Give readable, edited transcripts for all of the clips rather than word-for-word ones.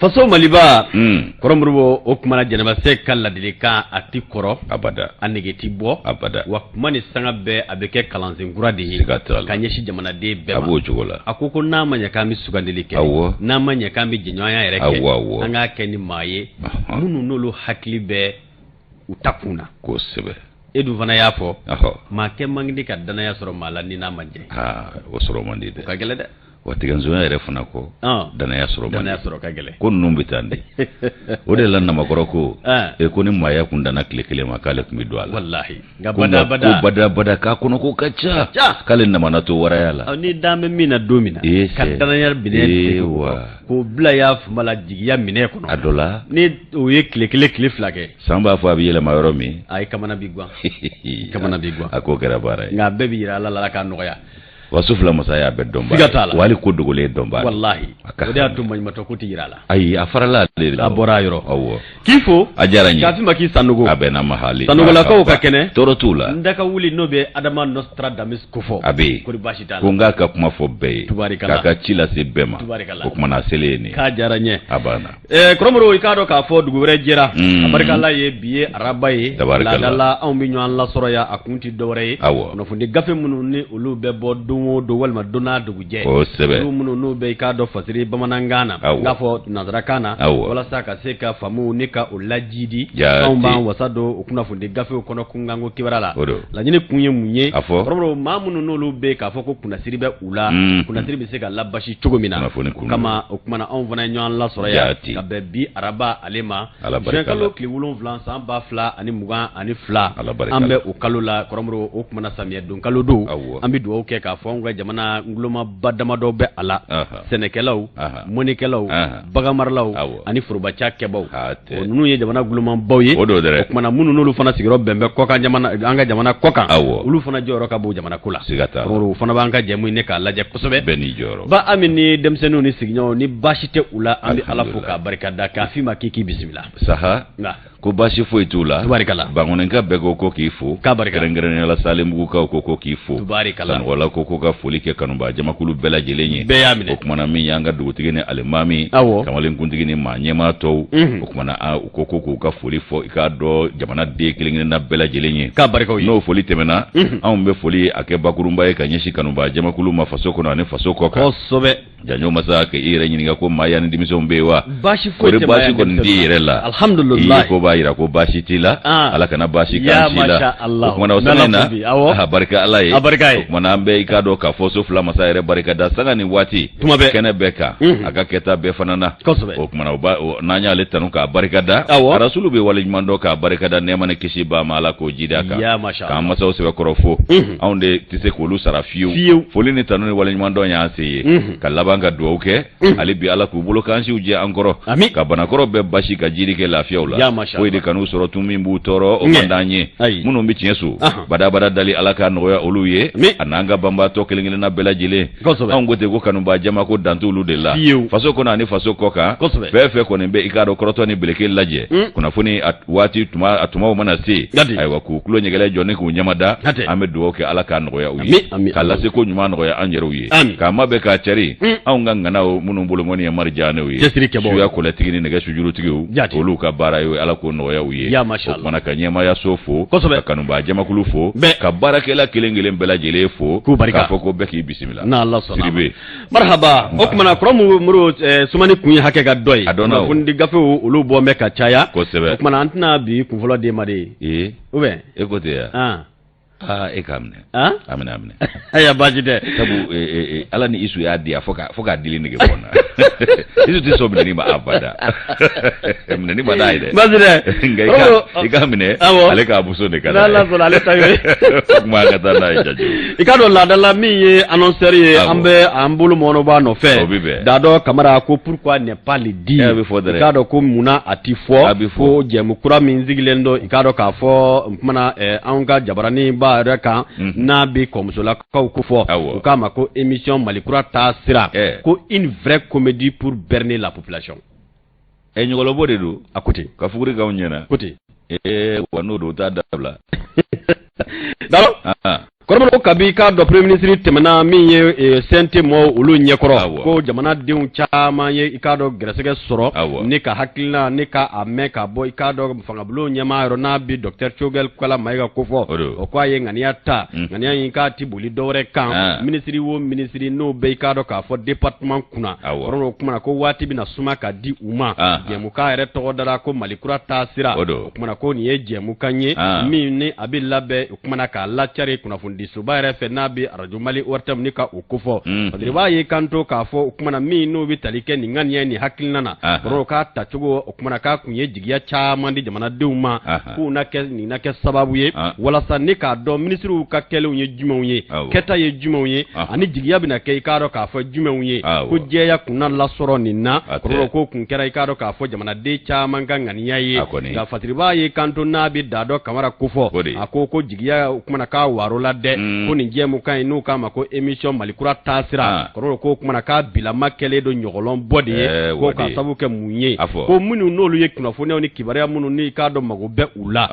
faso maliba koromrubo o kumana janaba se kala dilika ati koro abada anegeti bo abada wa kumani sanga be abeke kalanzin gura de kanyeshi jamana de be abo jogola akoko na manya kami sugandelike na manya kami jinyoya yereke anga keni maye munu nolo hakli be utakuna ko sebe edu fana yafo ma ke mangdi ka dana ya soro mala ni na manje o soro mandi de ka gele de watiganzo yare fana ko dana ya soro ka gele ko numbi tande o de lan na makoro ko e ko ni maya kun dana kile ma kale kumi do ala wallahi ga bada ka kono ko kacha kale na mana to wara yala ni dame mina domina ka dana yar bine ko bla ya mala jigiya mine kono adola ni o ye kile flake samba fo abiyele mayoro mi ay kamana bigwa ako kera bara nga bebi yira la ka noya wasufla masaya be domba wali ko dogole domba wallahi odi atum bañ mato ko tiyirala ay afarala de abora yoro awo kifo ajarani kafi maki sanugo abena mahali sanugo la ko ka kene torotula ndaka wuli nobe adama Nostradamus kufo abe ko bashi tala ko ngaka kuma fo be kaka chila se bema ko kuma na seleni ka jaranye abana kromro ikado ka fo dugu were jera barkalla ye biye arabaye la dala on bi nyon la soroya akunti dore no fundi gafe munu ni ulu be boddu do walma dona dugu je o sebe munu no be ikado fasiri bamanangana gafo nazara kana wala saka seka famu nika ulajidi omba wasado okuna fundi gafe okono kungango kibarala la nyine kunye munye kromro mamunu no lu be ka fo ko kuna siribe ula kuna siribe seka labashi chugomina kama okumana on vana nyon la soroya kabe bi araba alema jenkalo kli wulon vlan samba fla ani mugan ani fla ambe o kalola koromro o kumana samye don kalodo ambi do o ke ka fo ngwa jamana nguloma badama do be ala senekelaw monikelaw bagamarlaw ani furubacha kebaw o nunu ye jamana nguloma bawye o kumana munu nulu fana sigiro bembe koka jamana anga jamana koka ulu fana joro ka bu jamana kula koromro fana banka jemu ne ka laje kosobe beni joro ba amini demsenu ni signyo ni bashite ula ambi alafu ka barikada ka fima kiki bismillah saha ko bashi foi tula bangonen ka bego ko kifu kerengeren la salim ko ko kifu san wala ko ka foli ke kanumba jamakulu bela jelenye o kuma min yanga dugutigi ni alimami kamalen kuntigi ni manyema to o kuma na ko ka foli fo ka do jamana de kilingen na bela jelenye no foli temena an be foli ake bakurumba e kanyeshi kanumba jamakulu mafaso ko na ne faso ko ka sobe janyo masa ke ire nyinga ko maya ni dimiso mbewa bashi foi te bashi ko ndirela alhamdulillah ko bayira ko bashi tila ala kana bashi kanchila ko na wasana barka Allah ko na be ka do ka foso fula masa ire barka da sanga ni wati kene beka aga keta be fanana ko na nanya le tanu ka barka da rasulu be wali mando ka barka da ne mane kishi ba mala ko jida ka ka masa o se korofo onde tise ko lu sara fiu foli ni tanu ni wali mando nya asiye kalaba nga do ke ali bi ala ku bolo kansi uje ankoro ka bana koro be bashi ka jiri ke lafiya ula ko de kanu soro tumi mbu toro o mandanye muno mbi chensu bada dali ala ka no ya oluye ananga bamba to kelingile na bela jile an gote go kanu ba jama ko dantulu de la faso ko na ni faso ko ka fefe ko ne be ikado koroto ni beleke laje kuna funi wati atuma mana si aywa ku kulo nyegele jone ku nyamada ame do ke ala ka no ya uye kala se ko nyuma no ya anjero uye ka mabe ka cheri aunga ngana munu mbulu ngoni ya marjane uye suya kula tigini nega sujuru tigiu olu ka bara yo ala ko no ya uye mana kanyema ya sofo kanumba jama kulufo ka bara kela kilengele mbela jele fo ka foko beki bismillah na Allah sallallahu marhaba okmana kromu muru sumani kunyi hake ga doy fundi gafe olu bo me ka chaya okmana antna bi kunfolo de made ube ekote ya ekamne amina aya bajide tabu ala ni isu ya dia foka dili nige bona isu ti so bini ma abada mne ni badai de bajide ekamne ale ka buso ne kana la so ale tayo ma ka tana jaju ikado la dala mi ye annoncer ye ambe ambulu mono ba no fe dado kamara ko pourquoi ne pas le dire ikado ko muna atifo ko jemu kura min zigilendo ikado ka fo mana anga jabarani ba reka na bi komsola ko fo kama ko émission malikura ta sira ko une vraie comédie pour berner la population nyogolo bode do akuti ka fuguri ga unyena kuti wano do ta dabla dalo Koromolo kabi ka do premier ministre temana min ye sente mo ulu nyekoro ko jamana denw caman ye ikado gresege soro ni ka hakilina ni ka ame ka bo ikado fangabulu nyama ro na bi Dr. Chogel kwala maiga kofo o kwa ye ngania ta ngania yin ka tibuli dore kan ministry wo ministry no be ikado ka fo department kuna koromolo kuma ko wati bi na suma ka di uma jemuka ere to dara ko malikura tasira kuma ko ni ye jemuka nye min ni abilabe kuma ka lachari kuna di subare fe nabi arajumali wartam nika ukufo adriba ye kanto ka fo kumana mi no bi talike ni nganya ni hakilnana ro ka tachugo kumana ka kunye jigiya chaman di jamana deuma ku na ke ni na ke sababu ye wala sanika do ministru ka kele unye jumaunye keta ye jumaunye ani jigiya bina ke ikaro ka fo jumaunye ku je ya kuna la soro ni na ro ko kun kera ikaro ka fo jamana de chaman ga ngania ye ga fatriba ye kanto nabi dado kamara kufo akoko jigiya kumana ka warola ko ni jemu kan nu kama ko emission malikura tasira ko kuma ka bilama kele do nyogolon bodi ko ka sabu ke munye ko munu nolu ye kunafoni ni kibare munu ni ka do mago be ula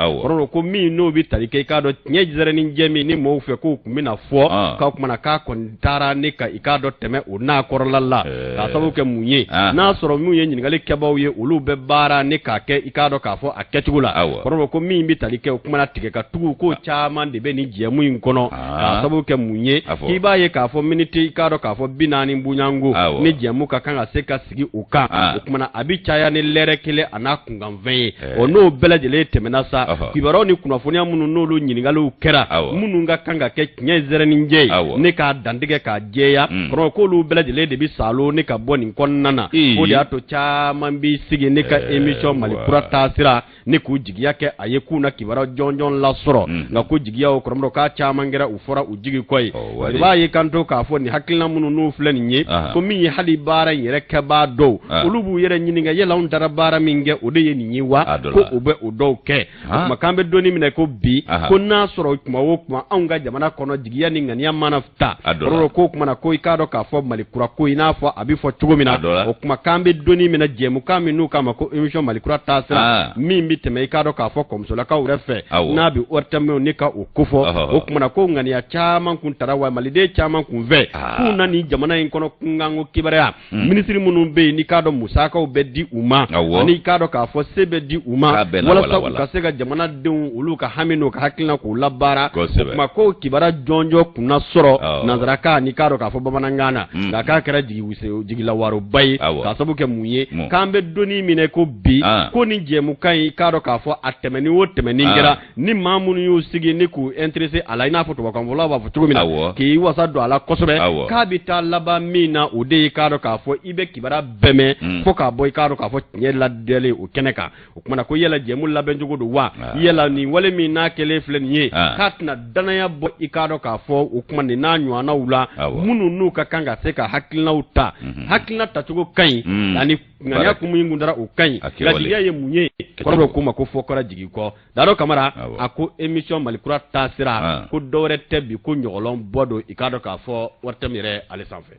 ko mi no bi tarike ka do nyejere ni jemi ni mo fe ko kumina fo ka kuma ka kontara ni ka ikado teme una korlalla ka sabu ke munye na soro munye nyingale kebaw ye ulu be bara ni ka ke ikado ka fo aketugula ko mi bi tarike kuma na tike ka tugu ko chaman de be ni jemu kono ka sabu ke munye hiba ye ka fo miniti ka do ka fo binani bunyangu ni jemu ka kanga seka sigi uka kuma na abichaya ni lere kele anakunga mve ono belajele temena sa kibaro ni kuna fonia munu nolu nyinigalu kera munu nga kanga ke nyezere ni nje ni ka dandige ka jeya ko ko lu belajele de bi salo ni ka boni konnana ko de ato cha mambi sigi ni ka emission malikura tasira ni ku jigiya ke ayeku na kibaro jonjon la soro nga ku jigiya o koromro ka cha mangera ufora ujigi koy ba ye kanto ka fo ni hakilna munu no fulani nye ko mi hali bara yere ke ba do ulubu yere nyininga yela on dara bara minge ode ye ni wa ko ube odo ke makambe doni mine ko bi ko na soro kuma wo kuma anga jamana kono jigiya ni ngani amana fta ro ko kuma na ko ikado ka fo malikura ko ina fo abi fo chugomina o kuma kambe doni mina jemu kami nu kama ko emission malikura tasira mi mi teme ikado ka fo komsola ka urefe na bi ortame onika ukufo o kuma na ko ngani ya chaman kun tarawa malide chaman kun ve kuna ni jamana in kono kungango kibara ministry munun be ni kado musaka obedi uma ani kado ka fo sebe di uma wala sa ka sega jamana den ulu ka hamino ka hakilna ko labara kuma ko kibara jonjo kuna soro nazaraka ni kado ka fo babanangana ga ka kera jigi wise jigi la waro bay ka sabu ke munye kambe doni mine ko bi ko ni jemu kai kado ka fo atemeni wo temeni ngera ni mamunu yu sigi ni ku interesse ala ina foto ba kan ba futu mina ki wasa do ala kosobe ka bita laba mina ude kado ka fo ibe kibara beme fo ka boy kado ka fo nyela dele o keneka o kuma ko yela jemu laben jogo do wa yela ni wale mina kele flen ye katna danaya bo ikado ka fo o kuma ni na nyu ana ula munu nu ka kanga seka hakilna uta hakilna tachugo kai yani nganya kumungu ndara o kai gajiya ye munye ko kuma ko fo kora jigi ko daro kamara ako emission malikura tasira ko dore tebi ko nyolon bodo ikado ka fo wartamire ale sanfɛ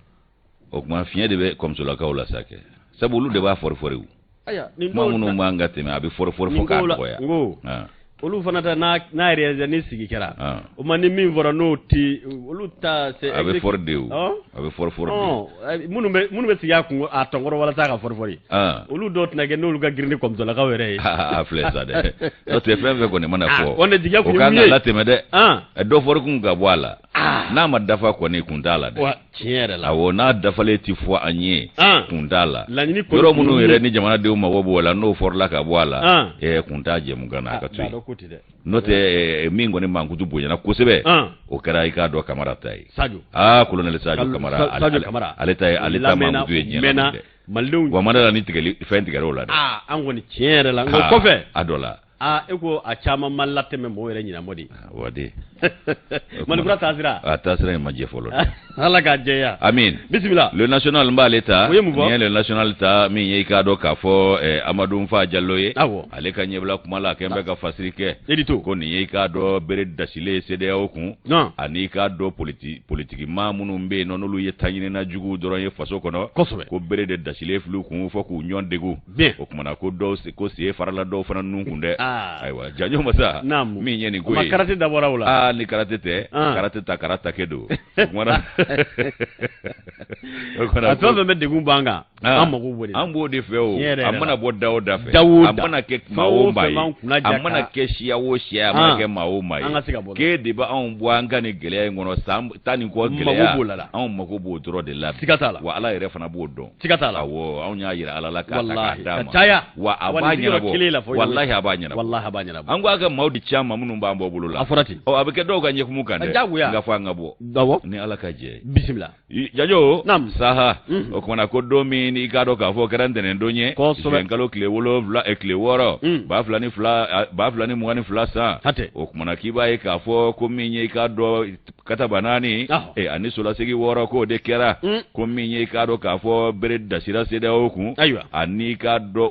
o kuma fiɲɛ de bɛ kɔmusola kaw la sake sabu olu de b'a fɔri u aya ni minnu b'an ka tɛmɛ a bɛ fɔri fo k'a dɔgɔya olu fana ta n'a yɛrɛ ni sigi kɛra o ma ni min fɔra n'o ti olu ta c'est a bɛ fɔri de a bɛ fɔri minnu bɛ sigi a kun a tɔnkɔrɔ walasa ka fɔri olu dɔw tɛna kɛ n'olu ka girin ni kɔmusolakaw yɛrɛ ye a filɛ sa dɛ n'o tɛ fɛn fɛn kɔni mana fɔ o jigiya kun ye mun ye o ka latɛmɛ dɛ dɔ fɔri kun ka bɔ a la n'a ma dafa kɔni kun t'a la dɛ tiɲɛ yɛrɛ la awɔ n'a dafalen ti fɔ an ye kun t'a la yɔrɔ minnu yɛrɛ ni jamanadenw mago b'o la n'o fɔrila ka bɔ a la kun t'a jɛmukan na a ka to yen n'o tɛ min kɔni mankutu bonyana kosɛbɛ o kɛra i k'a dɔn Kamara ta ye colonel Sadio Kamara ale ta mankutu ye ɲɛna dɛ wa ma da la ni fɛn tigɛrɛ o la dɛ an kɔni tiɲɛ yɛrɛ la nka kɔfɛ a dɔ la e ko a caman ma latɛmɛ mɔgɔ yɛrɛ ɲinamɔ de wadi malikura tasira a tasira in ma jɛ fɔlɔ ala k'a jɛya amin bisimila le national n b'ale ta o ye mun fɔ nin ye le national ta min ye i k'a dɔn k'a fɔ Amadu Nfa Jallo ye ale ka ɲɛbila kuma la a kɛn bɛ ka fasiri kɛ edito ko nin ye i k'a dɔn bere dasilen CEDEAO kun ani i k'a dɔn politiki maa minnu bɛ yen n'olu ye taɲinina jugu dɔrɔn ye faso kɔnɔ kosɛbɛ ko bere de dasilen fili kun fɔ k'u ɲɔn degu o kumana ko sen farala dɔw fana nun kun dɛ aiwa janyo masa min ye nin ko ye karate dabora wala ni karate te karata kedo mara a to be degun banga an mago bodi an bo de fe o an mana bo dawo da fe an mana ke mawo mai an mana ke shiya wo shiya an mana ke mawo mai ke de ba an bo an gane gele ngono sam tani ko gele ya an mago bo dro de la tikatala wa ala yere fana bo don tikatala awo an nya yira ala la ka ta taya wa abanya bo wallahi abanya bo an go aga maudi chama munun ba mbo bulula aforati o abike do ganye kumukande nga fa ngabo dawo ni ala ka je bismillah jajo saha o kuma ko domi ni gado ka fo karande ne donye ngalo kle wolo vla e kle woro ba fulani mugani flasa o kuma kiba e ka fo ko minye ka do kata banani ani sola segi woro ko de kera ko minye ka do ka fo bere da sira seda oku ani ka do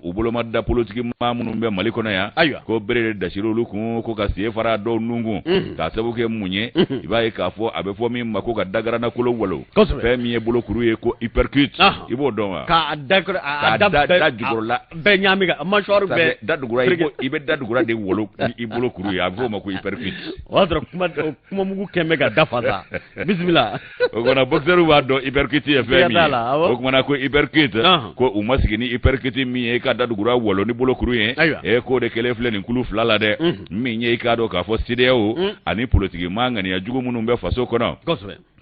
ubulo madda politiki mamunu be maliko na ya ko bere da siro luku ko ka sie fara do nungu ka sabuke munye iba e ka fo abe fo mi mako ka dagara na kulo wolo fe mi e bulo kuru e ko hypercute ibo doma ka dagara jugurla be nyamiga mashwaru be dadugura ibe dadugura de wolo ibulo kuru ya fo mako hypercute wadra kuma mugu kemega dafaza bismillah o gona boxeru wa do hypercute e fe mi o kuma na ko hypercute ko umasigi ni hypercute mi e ka dadugura wolo ni bulo kuru e ko de kele fle ni kulu flala de mi nye ka do ka fo sideo ani politiki manga ni ajugo munum be faso kono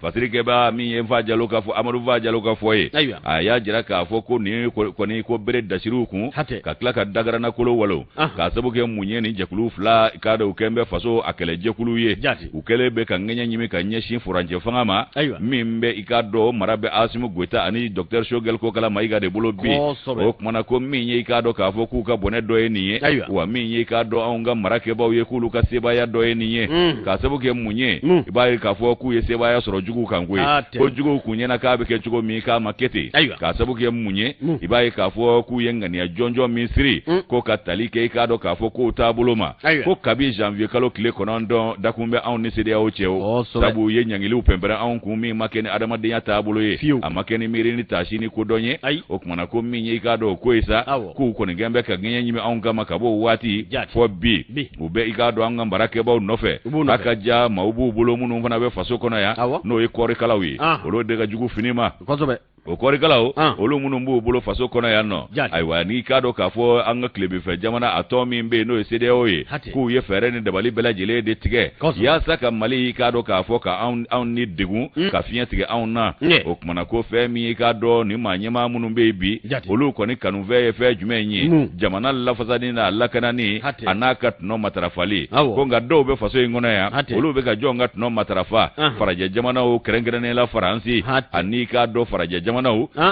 fasiri ke ba mi ye fa jalo ka fo amadu fa jalo ka fo ye aya jira ka fo ko ni ko bere da shiru ku ka kla ka dagara na kolo walo ka sabu ke munye ni jekulu fla ka do kembe faso akele jekulu ye ukele be ka ngenya nyimi ka nyeshi furanje fangama mimbe ikado marabe asimu gweta ani dr shogel ko kala maiga de bolo bi o mana ko minye ikado ka fo ku ka bone do eniye wa minye ikado onga marake ba ye kulu ka seba ya do eniye ka sabu ke munye ba ka fo ku ye seba ya soro jugu kangwe ko jugu kunye na ka be ke jugu mi ka makete ka sabu ke munye ibaye ka fo ku ye ngani ya jonjo misri ko katali ke ikado ka fo ku tabuloma ko kabi janvier kalo kile konondo dakumbe an ni sede o cheo sabu ye nyangili upembera an ku mi makene adama de ya tabulo ye amakene miri ni tashini ko donye o kuma ko minye ikado ko isa ku ko ne gembe ka ngenya nyimi an kama kabo wati fo bi ube ikado an ngambara ke ba nofe akaja maubu bulo munu fana be faso kono ya no e kori kalawi olo de ga jugu finima o kori kalawo olo munu mbu bulo faso kono ya no aiwa ni kado ka fo anga klebi fe jamana atomi mbe no sede oye ku ye fere ni dabali bela jele de tige ya saka mali kado ka fo ka an ni digu ka fiya tige an na o kuma ko fe mi kado ni manyema munu mbe bi olo ko ni kanu ve fe jumenyi jamana la fasadi na la kanani anaka no matarafali ko nga do be faso ngona ya olo be ka jonga no matarafa faraje jamana o kerengrene la faransi ani kado faraje jamana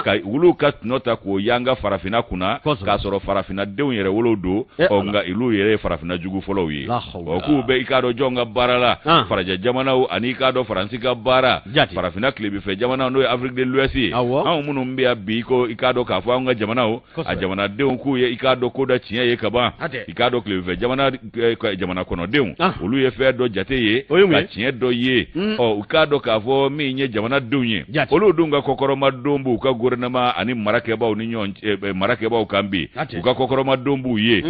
ka wulu ka nota ko yanga farafina kuna ka soro farafina deun yere wolo do o nga ilu yere farafina jugu folo wi o ku be ikado jonga barala faraja jamana ani kado faransi ka bara farafina klebi fe jamana no Afrique de l'Ouest an munu mbe abi ko ikado ka fa nga jamana a jamana deun ku ye ikado ko da tiye ye kaba ikado klebi fe jamana kono deun olu ye fe do jate ye ka tiye do ye o ikado ka fo mi nye jamana deun ye olu dunga kokoro madombu ka gouvernement ani marakeba ni nyon marakeba kambi uka kokoro madombu ye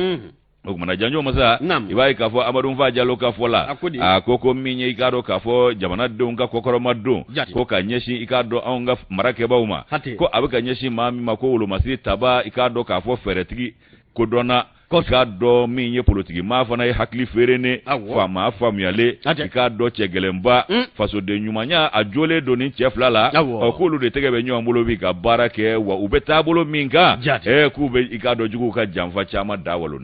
o mana janjo masa ibai ka fo amadun fa jalo ka fo la akoko minye ikado ka fo jamana don ka kokoro madon ko ka nyeshi ikado onga marakeba uma ko abika nyeshi mami makolo masiri taba ikado ka fo feretigi ko dona ka do min ye politiki ma fana ye hakili ferene fama famuyale ka do cɛgɛlɛnba faso de ɲumanya a jole do ni cɛ fila la o k'olu de tɛgɛ bɛ ɲɔgɔn bolo bi ka baara kɛ wa u bɛ taabolo min kan k'u bɛ i ka dɔ juguw ka janfa caman da walo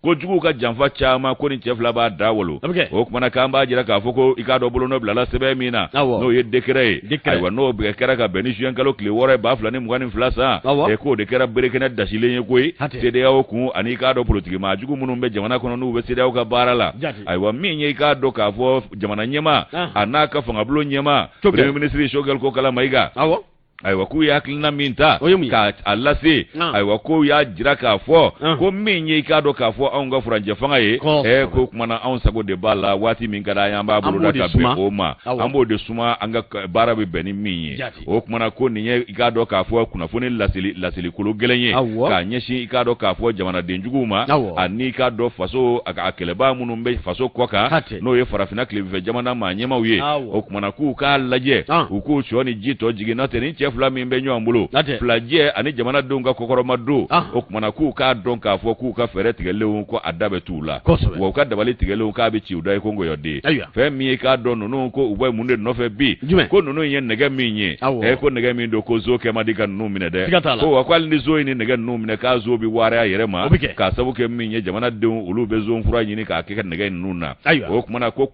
ko juguw ka janfa caman ko ni cɛ fila b'a da walo o kumana k'an b'a jira k'a fɔ ko i ka dɔ bolo n'o bilala sɛbɛn min na n'o ye décret ye ayiwa n'o bɛ kɛra ka bɛn ni juin kalo tile 6 2022 san k'o de kɛra berekɛnɛ dasilen ye koyi CEDEAO kun ani k'a dɔ politique maa jugu minnu bɛ jamana kɔnɔ n'u bɛ CEDEAO ka baara la ayiwa min ye i k'a dɔn k'a fɔ jamana ɲɛma a n'a ka fangabolo ɲɛma premier ministre Choguel Kokala Mayiga ayiwa k'u ye hakilina min ta ka a lase ayiwa ko y'a jira k'a fɔ ko min ye i k'a dɔn k'a fɔ anw ka furanjɛ fanga ye ko kumana anw sago de b'a la waati min ka d'an ye an b'a boloda ka bɛn o ma an b'o de suma an ka baara bɛ bɛn ni min ye o kumana ko nin ye i k'a dɔn k'a fɔ kunnafoni laseli kolo gɛlɛn ye k'a ɲɛsin i k'a dɔn k'a fɔ jamanadenjuguw ma ani i k'a dɔn faso a kɛlɛbaa minnu bɛ faso kɔ kan n'o ye farafinna tilebinfɛ jamana maa ɲɛmaw ye o kumana k'u k'a lajɛ u k'u sɔ ni ji tɔ jigin n'o tɛ ni cɛ fila min bɛ ɲɔgɔn bolo filajɛ ani jamanadenw ka kɔkɔrɔma don o kumana k'u k'a dɔn k'a fɔ k'u ka fɛɛrɛ tigɛlenw ko a da bɛ t'u la wa u ka dabali tigɛlenw k'a bɛ ci u da ye ko nkɔyɔden fɛn min ye k'a dɔn ninnu ko u bɛ mun de nɔfɛ bi ko ninnu ye nɛgɛ min ye ko nɛgɛ min don ko zo kɛ man di ka ninnu minɛ dɛ ko wa ko hali ni zo ye ni nɛgɛ ninnu minɛ k'a zo bɛ wari a yɛrɛ ma k'a sabu kɛ min ye jamanadenw olu bɛ zo fura ɲini k'a kɛ ka nɛgɛ ninnu na o kumana ko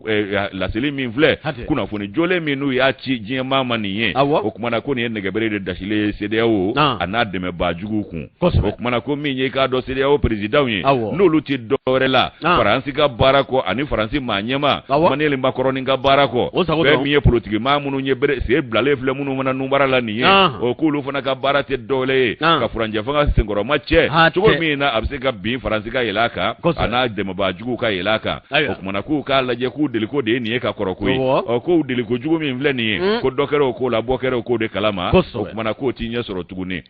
laseli min filɛ kunnafoni jolen min n'u y'a ci diɲɛ maa ma nin ye o kumana ko nin ye nɛgɛbere de dasilen ye CEDEAO a n'a dɛmɛbaa juguw kun o kumana ko min ye k'a dɔn CEDEAO présidents ye n'olu tɛ dɔ wɛrɛ la Faransi ka baara kɔ ani Faransi maa ɲɛma Emmanuel Macron ka baara kɔ fɛn min ye politique maa minnu ye sen bilalen filɛ minnu fana nubara la nin ye o k'olu fana ka baara tɛ dɔwɛrɛ ye ka furanjɛ fanga senkɔrɔma cɛ cogo min na a bɛ se ka bin Faransi ka yɛlɛ a kan a n'a dɛmɛbaa juguw ka yɛlɛ a kan o kumana k'u k'a lajɛ k'u deliko de ye nin ye ka kɔrɔ ko ye k'u deliko jugu min filɛ nin ye ko dɔ kɛra o ko la bɔ kɛra o ko de kalama o kumana k'o t'i ɲɛ sɔrɔ tuguni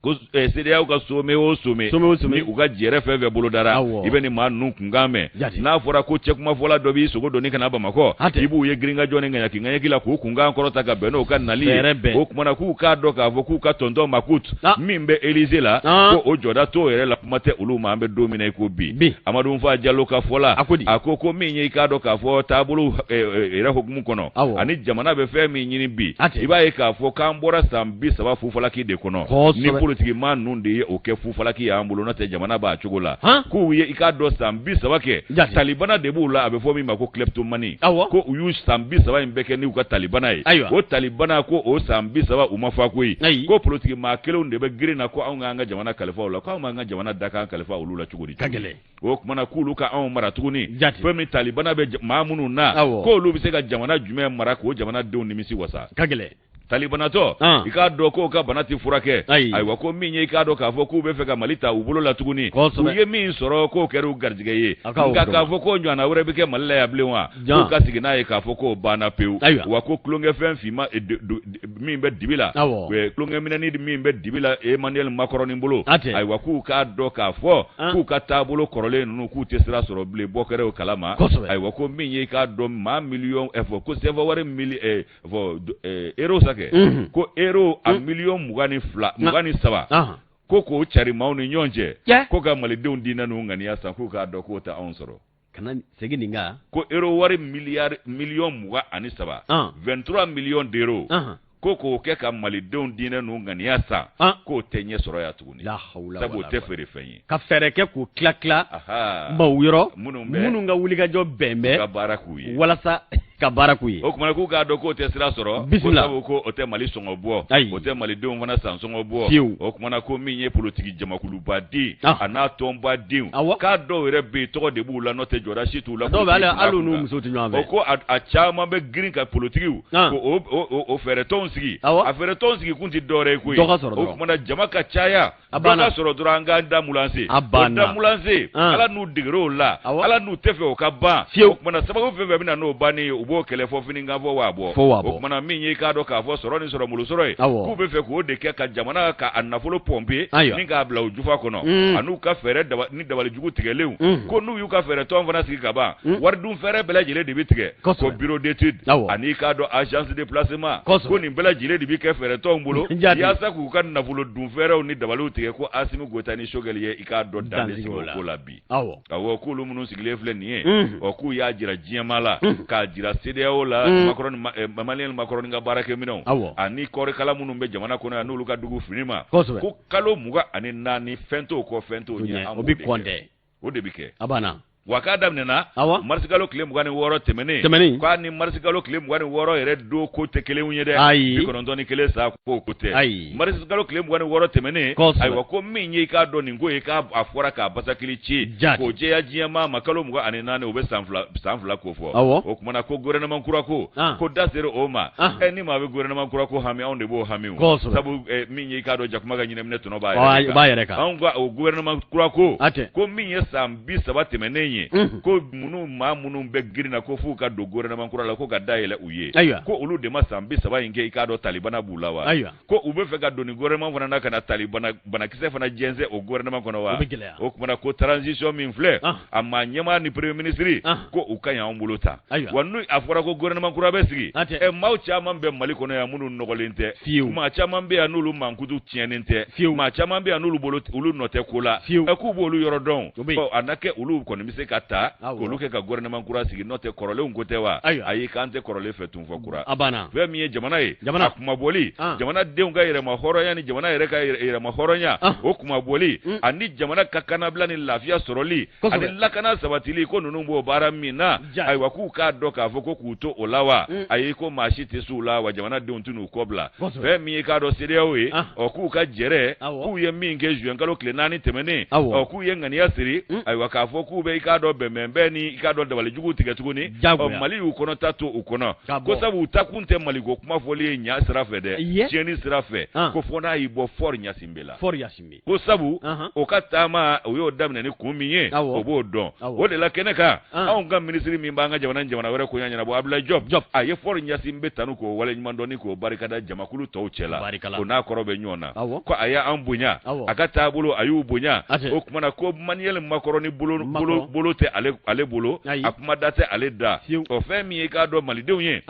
ko CEDEAO ka sommet o sommet ni u ka jɛrɛ fɛn fɛn bolo dara i bɛ nin maa ninnu kunkan mɛn n'a fɔra ko cɛkumafɔla dɔ b'i sogo donni ka na Bamakɔ i b'u ye giringajɔ ni ŋaɲaki la k'u kunkan kɔrɔta ka bɛn n'o ka nali ye o kumana k'u k'a dɔn k'a fɔ k'u ka tonton Macoute min bɛ Élysée la ko o jɔda t'o yɛrɛ la kuma tɛ olu ma an bɛ don min na i ko bi Amadou Nfa Diallo ka fɔ la a ko min ye i k'a dɔn k'a fɔ taabolo yɛrɛ hukumu kɔnɔ ani jamana bɛ fɛn min ɲini bi i b'a ye k'a fɔ k'an bɔra san 30 fufalaki de kɔnɔ ni tigima ninnu de ye o kɛ fufalaki y'an bolo n'o tɛ jamana b'a cogo la k'u ye i k'a dɔn san 30 kɛ talibana de b'u la a bɛ fɔ min ma ko kleptomani ko u y'u san 30 in bɛɛ kɛ n'u ka talibana ye o talibana ko o san 30 u ma fa koyi ko politique maa kelenw de bɛ girin na ko anw k'an ka jamana kalifa o la ko anw b'an ka jamana da k'an kalifa olu la cogo di o kumana k'olu ka anw mara tuguni fɛn min talibana bɛ maa minnu na k'olu bɛ se ka jamana jumɛn mara k'o jamanadenw nimisi wasa talibanatɔ i k'a dɔn k'o ka bana tɛ furakɛ ayiwa ko min ye i k'a dɔn k'a fɔ k'u bɛ fɛ ka Mali ta u bolo la tuguni u ye min sɔrɔ k'o kɛra u garijɛgɛ ye nka k'a fɔ k'o ɲɔgɔnna wɛrɛ bɛ kɛ Mali la yan bilen wa k'u ka sigi n'a ye k'a fɔ k'o banna pewu wa ko tulonkɛfɛn finma min bɛ dibi la tulonkɛminɛni min bɛ dibi la Emmanuel Macron bolo ayiwa k'u k'a dɔn k'a fɔ k'u ka taabolo kɔrɔlen ninnu k'u tɛ sira sɔrɔ bilen bɔ kɛra o kalama ayiwa ko min ye i k'a dɔn maa miliyɔn ko sɛbɛn wari euro ko euro a miliyɔn 23 ko k'o cari maaw ni ɲɔgɔn cɛ ko ka malidenw diinɛ n'u ŋaniya san k'u k'a dɔn k'o tɛ anw sɔrɔ kana segin nin kan ko euro wari miliyɔn 23 23 miliyɔn d'euro ko k'o kɛ ka malidenw diinɛ n'u ŋaniya san k'o tɛ ɲɛ sɔrɔ yan tuguni sabu o tɛ feere fɛn ye ka fɛɛrɛ kɛ k'o tila maaw yɔrɔ minnu ka wulikajɔ bɛn bɛ ka baara k'u ye walasa ka baara k'u ye o kumana k'u k'a dɔn k'o tɛ sira sɔrɔ ko sabu ko o tɛ Mali sɔngɔ bɔ o tɛ malidenw fana san sɔngɔ bɔ o kumana ko min ye politique jamakulubaden a n'a tɔnbadenw k'a dɔw yɛrɛ bɛ yen tɔgɔ de b'u la n'o tɛ jɔda si t'u la dɔw bɛ hali n'u muso tɛ ɲɔgɔn fɛ o ko a caman bɛ girin ka politigiw ko o fɛɛrɛtɔnw sigi a fɛɛrɛtɔnw sigi kun tɛ dɔwɛrɛ ye koyi o kumana jama ka caya dɔ ka sɔrɔ dɔrɔn an k'an da mulanse o da mulanse ala n'u deger'o la ala n'u tɛ fɛ o ka ban o kumana sababu fɛn fɛn bɛna n'o bannen ye u b'o kɛlɛ fɔ fini kan fɔ waa bɔ o kumana min ye k'a dɔn k'a fɔ sɔrɔ ni sɔrɔ molo sɔrɔ ye k'u bɛ fɛ k'o de kɛ ka jamana ka a nafolo pɔnpe ni k'a bila u jufa kɔnɔ a n'u ka fɛɛrɛ ni dabalijugu tigɛlenw ko n'u y'u ka fɛɛrɛ tɔn fana sigi ka ban waridun fɛɛrɛ bɛɛ lajɛlen de bɛ tigɛ ko bureau d'étude ani k'a dɔn agence de placement ko nin bɛɛ lajɛlen de bɛ kɛ fɛɛrɛ tɔnw bolo yaasa k'u ka nafolo dun fɛɛrɛw ni dabaliw tigɛ ko Asimi Goita ni Choguel ye i k'a dɔn dan de sigi o ko la bi awɔ k'olu minnu sigilen filɛ nin ye k'u y'a jira diɲɛma la k'a jira CEDEAO la Emmanuel Macron ka baarakɛminɛnw ani kɔɔrikala minnu bɛ jamana kɔnɔ yan n'olu ka dugu fini ma ko kalo 24 fɛn t'o kɔ fɛn t'o ɲɛ o de bɛ kɛ wa ka daminɛna marisikalo tile 26 tɛmɛnen ko ni marisikalo tile 26 yɛrɛ do ko tɛ kelenw ye dɛ 91 sa ko tɛ marisikalo tile 26 tɛmɛnen ayiwa ko min ye k'a dɔn nin ko ye k'a fɔra k'a basakili ci k'o jɛya diɲɛma ma kalo 24 o bɛ san fila ko fɔ o kumana ko gouvernement kura ko da sera o ma ni maa bɛ gouvernement kura ko hami anw de b'o hami o sabu min ye k'a dɔn jakuma ka ɲinɛminɛ tɔnɔ b'a yɛrɛ kan anw ka o gouvernement kura ko min ye san 30 tɛmɛnen ye ko maa minnu bɛ girinna ko f'u ka don gouvernement kura la ko ka dayɛlɛ u ye ko olu de ma san 30 in kɛ i k'a dɔn talibana b'u la wa ko u bɛ fɛ ka don ni gouvernement fana na ka na banakisɛ fana jɛnsɛn o gouvernement kɔnɔ wa o kumana ko transition min filɛ a maa ɲɛmaa ni premier ministre ko u ka ɲi anw bolo ta wa n'u a fɔra ko gouvernement kura bɛ sigi maaw caman bɛ Mali kɔnɔ yan minnu nɔgɔlen tɛ maa caman bɛ yan n'olu mankutu tiɲɛnen tɛ maa caman bɛ yan n'olu bolo olu nɔ tɛ ko la k'u b'olu yɔrɔ dɔn a na kɛ olu kɔni bɛ se ka ta k'olu kɛ ka gouvernement kura sigi n'o tɛ kɔrɔlenw ko tɛ wa ayi k'an tɛ kɔrɔlen fɛ tun fɔ kura fɛn min ye jamana ye a kuma bɔli jamanadenw ka yɛrɛma hɔrɔnya ni jamana yɛrɛ ka yɛrɛma hɔrɔnya o kuma bɔli ani jamana ka kanabila ni lafiya sɔrɔli ani lakana sabatili ko ninnu b'o baara min na ayiwa k'u k'a dɔn k'a fɔ ko k'u to o la wa ayi ko maa si tɛ s'u la wa jamanadenw tɛ n'u kɔ bila fɛn min ye k'a dɔn CEDEAO ye k'u ka jɛrɛ k'u ye min kɛ juin kalo tile 4 tɛmɛnen k'u ye ŋaniya siri ayiwa k'a fɔ k'u bɛ i k'a dɔn bɛnbɛnbɛn ni i k'a dɔn dabalijugu tigɛ tuguni Mali y'u kɔnɔ ta to u kɔnɔ ko sabu u ta kun tɛ Mali ko kuma fɔli ye ɲa sira fɛ dɛ tiɲɛni sira fɛ ko fɔ n'a y'i bɔ Fort Ɲasinbe la ko sabu o ka taama o y'o daminɛ ni kun min ye o b'o dɔn o de la kɛnɛ kan anw ka minisiri min b'an ka jamana wɛrɛ ko ɲɛnabɔ Abdoulaye Diop a ye Fort Ɲasinbe tanu k'o waleɲuman dɔn ni k'o barikada jamakulu tɔw cɛ la o n'a kɔrɔ bɛ ɲɔgɔn na ko a y'an bonya a ka taabolo a y'u bonya o kumana ko Manuel Macron ni bolo tɛ ale bolo a kuma da tɛ ale da o fɛn min ye k'a dɔn malidenw ye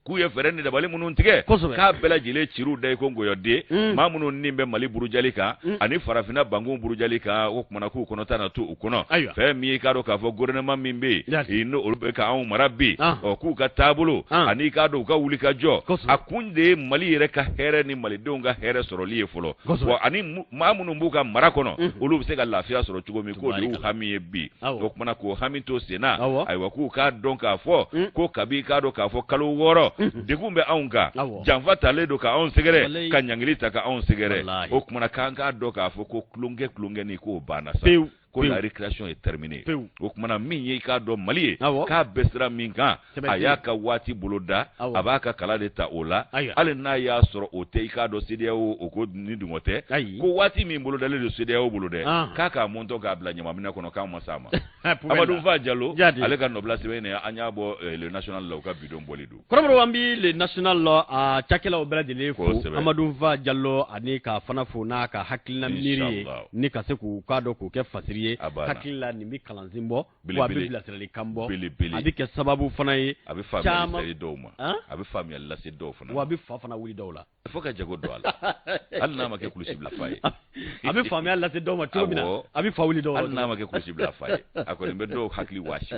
k'u ye fɛɛrɛ ni dabali minnu tigɛ k'a bɛɛ lajɛlen ciriw da i ko ngɔyɔden maa minnu nin bɛ Mali burujali kan ani farafinna bangun burujali kan o kumana k'u kɔnɔ ta na to u kɔnɔ fɛn min ye k'a dɔn k'a fɔ gouvernement min bɛ yen n'olu bɛ ka anw mara bi k'u ka taabolo ani k'a dɔn u ka wuli ka jɔ a kun de ye Mali yɛrɛ ka hɛrɛ ni malidenw ka hɛrɛ sɔrɔli ye fɔlɔ wa ani maa minnu b'u ka mara kɔnɔ olu bɛ se ka lafiya sɔrɔ cogo min k'o de y'u hami ye bi o kumana k'o hami to sen na ayiwa k'u k'a dɔn k'a fɔ ko kabi k'a dɔn k'a fɔ kalo 6 degun bɛ anw kan janfa talen don ka anw sɛgɛrɛ ka ɲangili ta ka anw sɛgɛrɛ o kumana k'an k'a dɔn k'a fɔ ko kulonkɛ ni k'o banna sa ko la récréation est terminée o kumana min ye k'a dɔn Mali ye k'a bɛ sira min kan a y'a ka waati bolo da a b'a ka kala de ta o la hali n'a y'a sɔrɔ o tɛ i k'a dɔn CEDEAO o ko ni dungɔ tɛ ko waati min bolo dalen don CEDEAO bolo dɛ k'a k'a montɔ k'a bila ɲamanminɛ kɔnɔ k'an ma s'a ma Amadou Fa Diallo ale ka nɔbila sɛbɛn in an y'a bɔ le national la u ka bidon bɔli don kɔrɔbɔrɔ an bɛ le national la a cakɛlaw bɛɛ lajɛlen fo Amadou Fa Diallo ani k'a fana fo n'a ka hakilina miiri ye ni ka se k'u k'a dɔn k'u kɛ fasiri ye hakilila nin bɛ kalansen bɔ wa a bɛ bilasiralikan bɔ a bɛ kɛ sababu fana ye a bɛ faamuyali dɔw ma a bɛ faamuyali lase dɔw fana wa a bɛ fa fana wuli dɔw la fo ka jago don a la hali n'a ma kɛ kulusi bila fa ye a bɛ faamuyali lase dɔw ma cogo min na a bɛ fa wuli dɔw la hali n'a ma kɛ kulusi bila fa ye a kɔni bɛ dɔw hakili wasi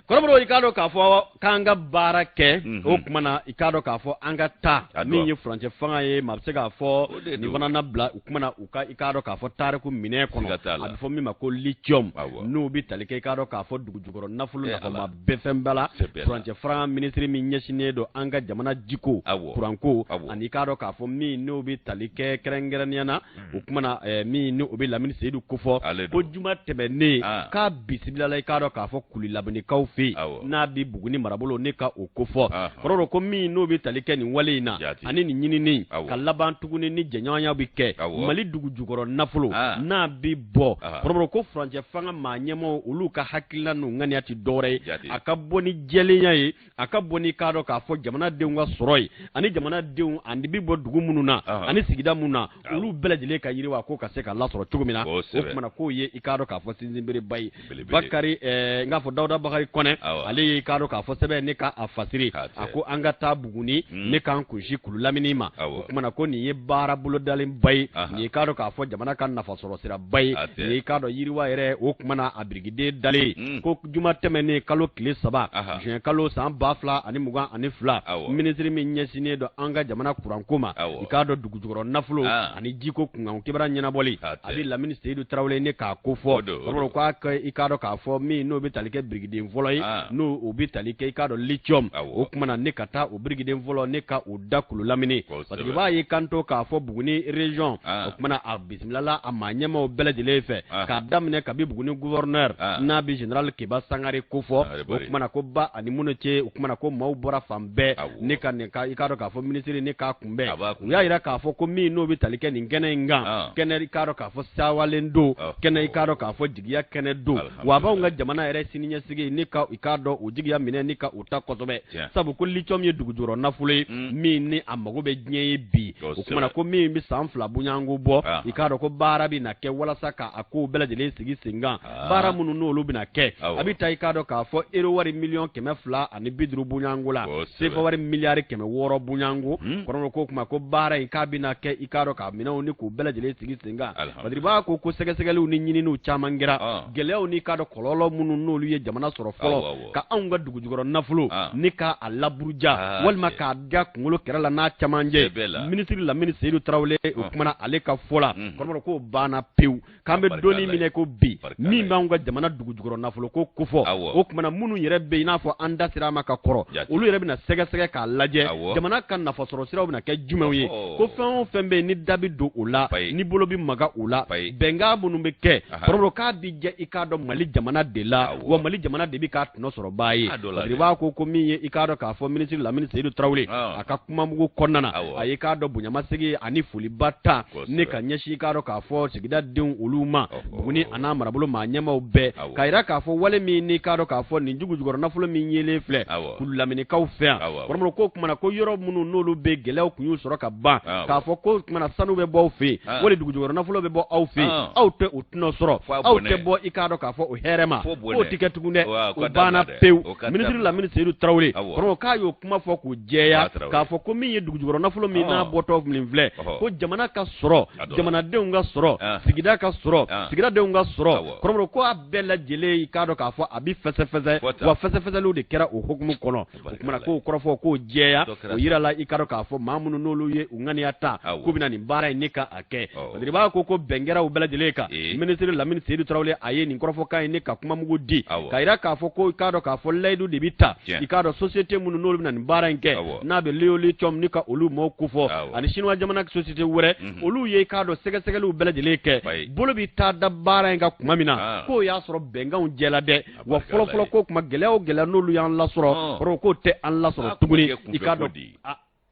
kɔrɔbɔrɔ i k'a dɔn k'a fɔ k'an ka baara kɛ o tuma na i k'a dɔn k'a fɔ an ka taa min ye furancɛ fanga ye maa bɛ se k'a fɔ nin fana na bila u tuma na i k'a dɔn k'a fɔ tariku minɛn kɔnɔ a bɛ fɔ min ma ko lithium n'u bɛ tali kɛ i k'a dɔn k'a fɔ dugu jukɔrɔ nafolo nafama bɛɛ fɛn bɛɛ la furancɛ fanga minisiri min ɲɛsinnen don an ka jamana jiko kuranko ani i k'a dɔn k'a fɔ min n'u bɛ tali kɛ kɛrɛnkɛrɛnnenya na o tuma na min n'u bɛ Lamini Seyidu kofɔ ko juma tɛmɛnen k'a bisimila i k'a dɔn k'a fɔ kuli labɛnnikaw fɛ yen n'a bɛ Buguni marabolo ne ka o kofɔ kɔrɔ ko min n'u bɛ tali kɛ nin wale in na ani nin ɲinini ka laban tuguni ni jɛɲɔgɔnya bɛ kɛ Mali dugu jukɔrɔ nafolo n'a bɛ bɔ kɔrɔ ko furancɛ fanga maa ɲɛmaaw olu ka hakilina n'u ŋaniya tɛ dɔwɛrɛ ye a ka bɔ ni jɛlenya ye a ka bɔ ni k'a dɔn k'a fɔ jamanadenw ka sɔrɔ ye ani jamanadenw ani bɛ bɔ dugu minnu na ani sigida minnu na olu bɛɛ lajɛlen ka yiriwa ko ka se ka lasɔrɔ cogo min na o kumana k'o ye i k'a dɔn k'a fɔ sinsinbereba ye Bakari n k'a fɔ Dawuda Bakari Kɔnɛ Kone ale ka do ka fo sɛbɛn ne ka a fasiri a ko an ka taa Buguni ne kan kunsi kulu lamini ma o kuma na ko nin ye baara bolo dalen bayi ni ka do ka fɔ jamana ka nafa sɔrɔ sira bayi ni ka do yiriwa yɛrɛ o kuma na a brigade dalen ko juma tɛmɛnen kalo tile 3 juin kalo san 2022 ministre min ɲɛsinnen do an ka jamana kuranko ma i ka do dugujukɔrɔ nafolo ani jiko kunkan kibara ɲɛnabɔli a bi Lamini Seyidu Tarawele ne k'a ko fɔ o ko i ka do k'a fɔ min n'o bɛ tali kɛ brigade fɔlɔ ye n'o o bɛ tali kɛ i ka do lithium o kuma na ne ka taa o brigade fɔlɔ ne ka o da kulu lamini parce que b'a ye kanto k'a fɔ Buguni region o kuma na a bisimilala a maa ɲɛmaw bɛɛ lajɛlen fɛ k'a daminɛ kabi Buguni gouverneur n'a bi général Keba Sangare ko fɔ o kuma na ko ba ani minnu cɛ o kuma na ko maaw bɔra fan bɛɛ ne ka nin ka i ka dɔn k'a fɔ ministre ne k'a kunbɛn u y'a yira k'a fɔ ko min n'o bɛ tali kɛ nin kɛnɛ in kan kɛnɛ i ka dɔn k'a fɔ sawalen don kɛnɛ i ka dɔn k'a fɔ jigiya kɛnɛ don wa b'anw ka jamana yɛrɛ siniɲɛsigi ne ka i ka dɔn o jigiya minɛ ni ka o ta kosɛbɛ sabu ko lithium ye dugujukɔrɔ nafolo ye min ni a mago bɛ diɲɛ ye bi o kuma na ko min bɛ san 2 bunyango bɔ i ka dɔn ko baara bɛ na kɛ walasa k'a ko bɛɛ lajɛlen sigi sen kan baara minnu n'olu bɛ na kɛ a bɛ taa i ka dɔn k'a fɔ euro wari miliyɔn 250 bunyango la sefa wari miliyari 600 bunyango kɔrɔ ko kuma ko baara in k'a bɛ na kɛ i ka dɔn k'a minɛnw ni k'u bɛɛ lajɛlen sigi sen kan badiriba ko sɛgɛsɛgɛliw ni ɲininiw caman kɛra gɛlɛyaw ni ka dɔn kɔlɔlɔ minnu n'olu ye jamana sɔrɔ fɔlɔ ka anw ka dugujukɔrɔ nafolo ni ka a laburuja walima k'a da kunkolo kɛrɛ la n'a caman jɛ ministre Lamini Seyidu Tarawele o kumana ale ka fɔ la kɔrɔ ko banna pewu k'an bɛ dɔɔni minɛ ko bi min b'anw ka jamana dugujukɔrɔ nafolo ko kofɔ o kumana minnu yɛrɛ bɛ i n'a fɔ an da sira ma ka kɔrɔ olu yɛrɛ bɛna sɛgɛsɛgɛ k'a lajɛ jamana ka nafa sɔrɔ siraw bɛna kɛ jumɛnw ye ko fɛn o fɛn bɛ yen ni da bɛ don o la ni bolo bɛ maga o la bɛnkan minnu bɛ kɛ kɔrɔ k'a bi jɛ i k'a dɔn Mali jamana de la wa Mali jamana de bɛ k'a tɔnɔ sɔrɔ baa ye badiriba ko min ye i k'a dɔn k'a fɔ ministre Lamini Seyidu Tarawele a ka kumamugu kɔnɔna na a ye k'a dɔn bonyamasegi ani foliba ta ne ka ɲɛsin i k'a dɔn k'a fɔ sigida denw olu ma Buguni a n'a marabolo maa ɲɛmaw bɛɛ k'a yira k'a fɔ wale min ni k'a dɔn k'a fɔ nin dugujukɔrɔ nafolo min yelen filɛ kulu laminikaw fɛ yan kɔrɔmɔrɔ ko kumana ko yɔrɔ minnu n'olu bɛ gɛlɛyaw kun y'u sɔrɔ ka ban k'a fɔ ko kumana sanu bɛ bɔ aw fɛ yen wali dugujukɔrɔ nafolo bɛ bɔ aw fɛ yen aw tɛ o tɔnɔ sɔrɔ aw tɛ bɔ i k'a dɔn k'a fɔ o hɛrɛ ma k'o tɛ kɛ tugun dɛ o banna pewu ministre Lamini Seyidu Tarawele kɔrɔmɔrɔ k'a y'o kuma fɔ k'o jɛya k'a fɔ ko min ye dugujukɔrɔ nafolo min n'a bɔtɔ min filɛ ko jamana ka sɔrɔ jamanadenw ka sɔrɔ sigida ka sɔrɔ sigidadenw ka sɔrɔ kɔrɔmɔrɔ ko a bɛɛ lajɛlen i k'a dɔn k'a fɔ a bɛ fɛsɛfɛsɛ wa fɛsɛfɛsɛliw de kɛra o hukumu kɔnɔ o kumana k'o kɔrɔfɔ k'o jɛya o yira la i k'a dɔn k'a fɔ maa minnu n'olu ye u ŋaniya ta k'u bɛna nin baara in ne ka a kɛ badiriba ko bɛn kɛra u bɛɛ lajɛlen kan ministre Lamini Seyidu Tarawele a ye nin kɔrɔfɔkan in ne ka kumamugu di k'a yira k'a fɔ ko i k'a dɔn k'a fɔ layidu de bɛ ta i k'a dɔn société minnu n'olu bɛna nin baara in kɛ n'a bɛ lithium ni ka olu maaw kofɔ ani chinois jamana société wɛrɛ olu ye i k'a dɔn sɛgɛsɛgɛliw bɛɛ lajɛlen kɛ bolo bɛ taa da baara in ka kuma min na k'o y'a sɔrɔ bɛnkanw jɛla dɛ wa fɔlɔfɔlɔ ko kuma gɛlɛya gɛlɛya n'olu y'an lasɔrɔ kɔrɔ k'o tɛ an lasɔrɔ tuguni i k'a dɔn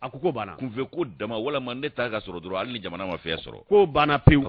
a ko banna kunfɛ ko dama walama ne ta ka sɔrɔ dɔrɔn hali ni jamana ma fɛn sɔrɔ ko banna pewu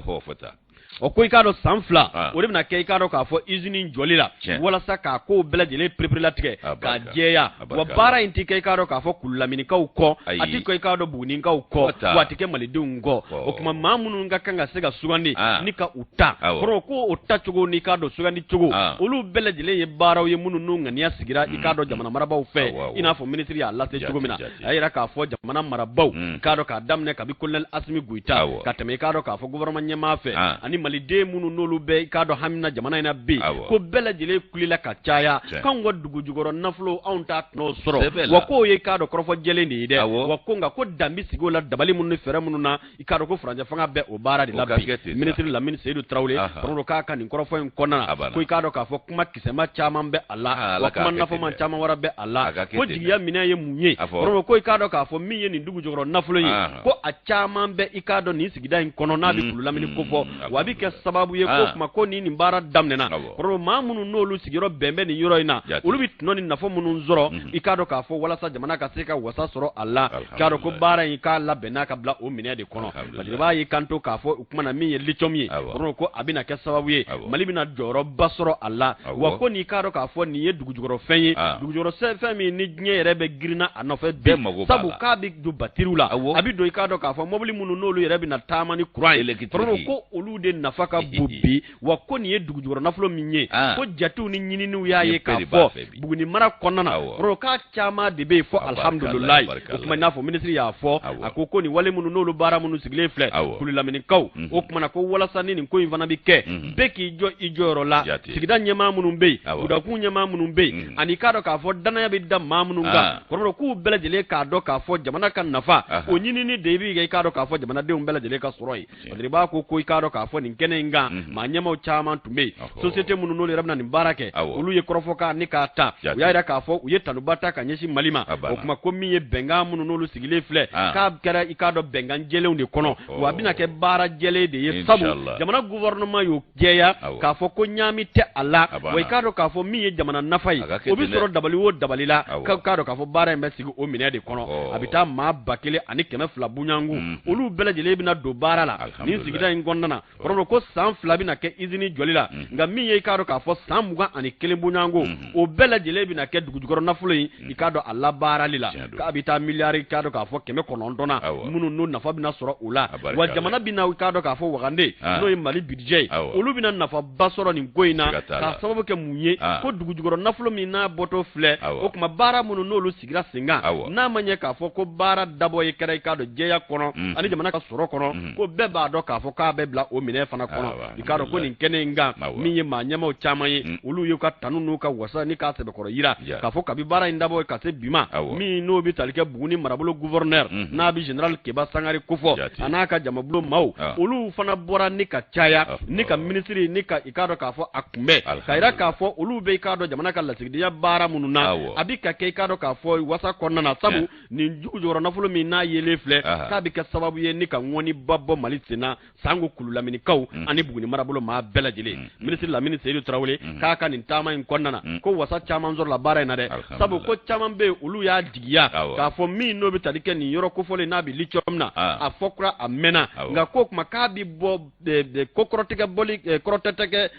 o ko i k'a dɔn san 2 o de bɛna kɛ i k'a dɔn k'a fɔ usine jɔli la walasa k'a ko bɛɛ lajɛlen perepere-latigɛ k'a jɛya wa baara in tɛ kɛ i k'a dɔn k'a fɔ kulu laminikaw kɔ a tɛ kɛ i k'a dɔn bugunikaw kɔ wa a tɛ kɛ malidenw kɔ o tuma maa minnu ka kan ka se ka sugandi ni ka u ta kɔrɔ ko o tacogo ni k'a dɔn sugandi cogo olu bɛɛ lajɛlen ye baaraw ye minnu n'u ŋaniya sigira i k'a dɔn jamana marabaaw fɛ i n'a fɔ ministre y'a lase cogo min na a yira k'a fɔ jamana marabaaw k'a dɔn k'a daminɛ kabi colonel Asimi Goita ka tɛmɛ i k'a dɔn k'a fɔ gouvernement ɲɛmaa fɛ ani maliden minnu n'olu bɛ i k'a dɔn hamina jamana in na bi ko bɛɛ lajɛlen kulela ka caya k'anw ka dugujukɔrɔ nafolo anw t'a tɔnɔ sɔrɔ wa k'o ye i k'a dɔn kɔrɔfɔ jɛlen de ye dɛ wa ko nka ko dan bɛ sigi o la dabali minnu ni fɛɛrɛ minnu na i k'a dɔn ko furancɛ fanga bɛ o baara de la bi ministre Lamini Seyidu Tarawele kɔrɔ k'a ka nin kɔrɔfɔ in kɔnɔna na ko i k'a dɔn k'a fɔ kuma kisɛma caman bɛ a la wa kuma nafama caman wɛrɛ bɛ a la ko jigiya minɛ ye mun ye kɔrɔ ko i k'a dɔn k'a fɔ min ye nin dugujukɔrɔ nafolo ye ko a caman bɛ i k'a dɔn nin sigida in kɔnɔ n'a bɛ kulu lamini ko fɔ wa a bɛ kɛ sababu ye ko kuma ko nin baara daminɛna kɔrɔ maa minnu n'olu sigiyɔrɔ bɛn bɛ nin yɔrɔ in na olu bɛ tɔnɔ ni nafa minnu sɔrɔ i k'a dɔn k'a fɔ walasa jamana ka se ka wasa sɔrɔ a la k'a dɔn ko baara in k'a labɛn n'a ka bila o minɛ de kɔnɔ parce que i b'a ye kanto k'a fɔ o kuma na min ye lithium ye kɔrɔ ko a bɛna kɛ sababu ye Mali bɛna jɔyɔrɔba sɔrɔ a la wa ko n'i k'a dɔn k'a fɔ nin ye dugujukɔrɔ fɛn ye dugujukɔrɔ fɛn min ni diɲɛ yɛrɛ bɛ girinna a nɔfɛ bi sabu k'a bɛ don batiriw la a bɛ don i k'a dɔn k'a fɔ mobili minnu n'olu yɛrɛ bɛna taama ni courant ye kɔrɔ ko olu de nafa ka bon bi wa ko nin ye dugujukɔrɔ nafolo min ye ko jatew ni ɲininiw y'a ye k'a fɔ Buguni mara kɔnɔna na k'a caman de bɛ yen fɔ alhamdulilayi o tuma i n'a fɔ minisiri y'a fɔ a ko nin wale minnu n'olu baara minnu sigilen filɛ Kululamɛnikaw o tuma ko walasa ni nin ko in fana bɛ kɛ bɛɛ k'i jɔ i jɔyɔrɔ la sigida ɲɛmaa minnu bɛ yen budakun ɲɛmaa minnu bɛ yen ani k'a dɔn k'a fɔ danaya bɛ da maa minnu kan kɔrɔ k'u bɛɛ lajɛlen k'a dɔn k'a fɔ jamana ka nafa o ɲinini de b'i kɛ i k'a dɔn k'a fɔ jamanadenw bɛɛ lajɛlen ka sɔrɔ ye parce b'a ko i k'a dɔn k'a fɔ nin kɛnɛ in kan maa ɲɛmaw caman tun bɛ yen société minnu n'olu yɛrɛ bɛna nin baara kɛ olu ye kɔrɔfɔkan ni k'a ta u y'a jira k'a fɔ u ye tanuba ta ka ɲɛsin Mali ma o kuma ko min ye bɛnkan minnu n'olu sigilen filɛ k'a kɛra i k'a dɔn bɛnkan jɛlenw de kɔnɔ wa a bɛna kɛ baara jɛlen de ye sabu jamana gouvernement y'o jɛya k'a fɔ ko ɲaami tɛ a la wa i k'a dɔn k'a fɔ min ye jamana nafa ye o bɛ sɔrɔ dabali o dabali la k'a dɔn k'a fɔ baara in bɛ sigi o minɛ de kɔnɔ a bɛ taa maa 1200 bunyangu olu bɛɛ lajɛlen bɛna don baara la nin sigida in kɔnɔna na kɔrɔ ko san 2 bɛna kɛ usine jɔli la nka min ye i k'a dɔn k'a fɔ san 21 bunyangu o bɛɛ lajɛlen bɛna kɛ dugujukɔrɔ nafolo in i k'a dɔn a labaarali la k'a bɛ taa miliyari k'a dɔn k'a fɔ 900 na minnu n'o nafa bɛna sɔrɔ o la wa jamana bɛna i k'a dɔn k'a fɔ Wagande n'o ye Mali budget ye olu bɛna nafaba sɔrɔ nin ko in na k'a sababu kɛ mun ye ko dugujukɔrɔ nafolo min n'a bɔtɔ filɛ o tuma baara minnu n'olu sigira sen kan n'a ma ɲɛ k'a fɔ ko baara dabɔ ye kɛra i k'a dɔn jɛya kɔnɔ ani jamana ka sɔrɔ kɔnɔ ko bɛɛ b'a dɔn k'a fɔ k'a bɛ bila o minɛ fana kɔnɔ i k'a dɔn ko nin kɛnɛ in kan min ye maa ɲɛmaw caman ye olu y'u ka tanu n'u ka wasa ni k'a sɛbɛkɔrɔ yira k'a fɔ kabi baara in dabɔ ka se bi ma min n'o bɛ tali kɛ Buguni marabolo gouverneur n'a bɛ général Keba Sangare kofɔ a n'a ka jamabolo maaw olu fana bɔra ni ka caya ni ka minisiri ni ka i k'a dɔn k'a fɔ a kunbɛ ka yira k'a fɔ olu bɛ i k'a dɔn jamana ka lasigidenya baara minnu na a bɛ ka kɛ i k'a dɔn k'a fɔ wasa kɔnɔna na sabu nin jugujukɔrɔ nafolo min n'a yelen filɛ k'a bɛ kɛ sababu ye ni ka ŋɔniba bɔ Mali sen na Sango Kululamɛnikaw ani Buguni marabolo maa bɛɛ lajɛlen minisiri Lamini Seydou Traoré k'a ka nin taama in kɔnɔna na ko wasa caman sɔrɔ la baara in na dɛ sabu ko caman bɛ yen olu y'a digiya k'a fɔ min n'o bɛ tali kɛ nin yɔrɔ kofɔlen n'a bɛ lithium na a fɔ kura a mɛnna nka ko kuma k'a bɛ bɔ ko kɔrɔtɛgɛ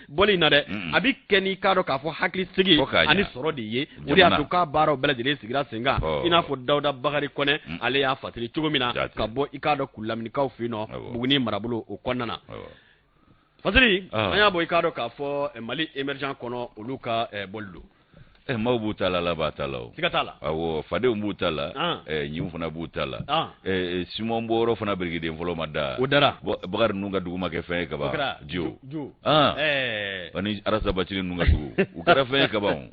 bɔli in na dɛ a bɛ kɛ n'i k'a dɔn k'a fɔ hakili sigi ani sɔrɔ de ye o de y'a to k'a baaraw bɛɛ lajɛlen sigira sen kan i n'a fɔ Dawuda Bakari Kɔnɛ ale y'a fatiri cogo min na ka bɔ i k'a dɔn Kululamɛnikaw fɛ yen nɔ Buguni marabolo o kɔnɔna na fasiri an y'a bɔ i k'a dɔn k'a fɔ Mali émergent kɔnɔ olu ka bɔli don maaw b'u ta la ala b'a ta la o siga t'a la awɔ fadenw b'u ta la ɲiw fana b'u ta la Simon Bɔrɔ fana birigiden fɔlɔ ma da o dara Bakari ninnu ka dugu ma kɛ fɛn ye kaban jo ani Arasa Bacili ninnu ka dugu u kɛra fɛn ye kaban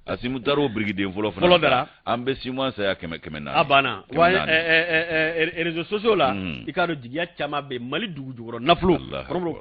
Asimu Taro birigiden fɔlɔ dara an bɛ Simon saya 100 a banna wa réseaux sociaux la i k'a dɔn jigiya caman bɛ Mali dugujukɔrɔ nafolo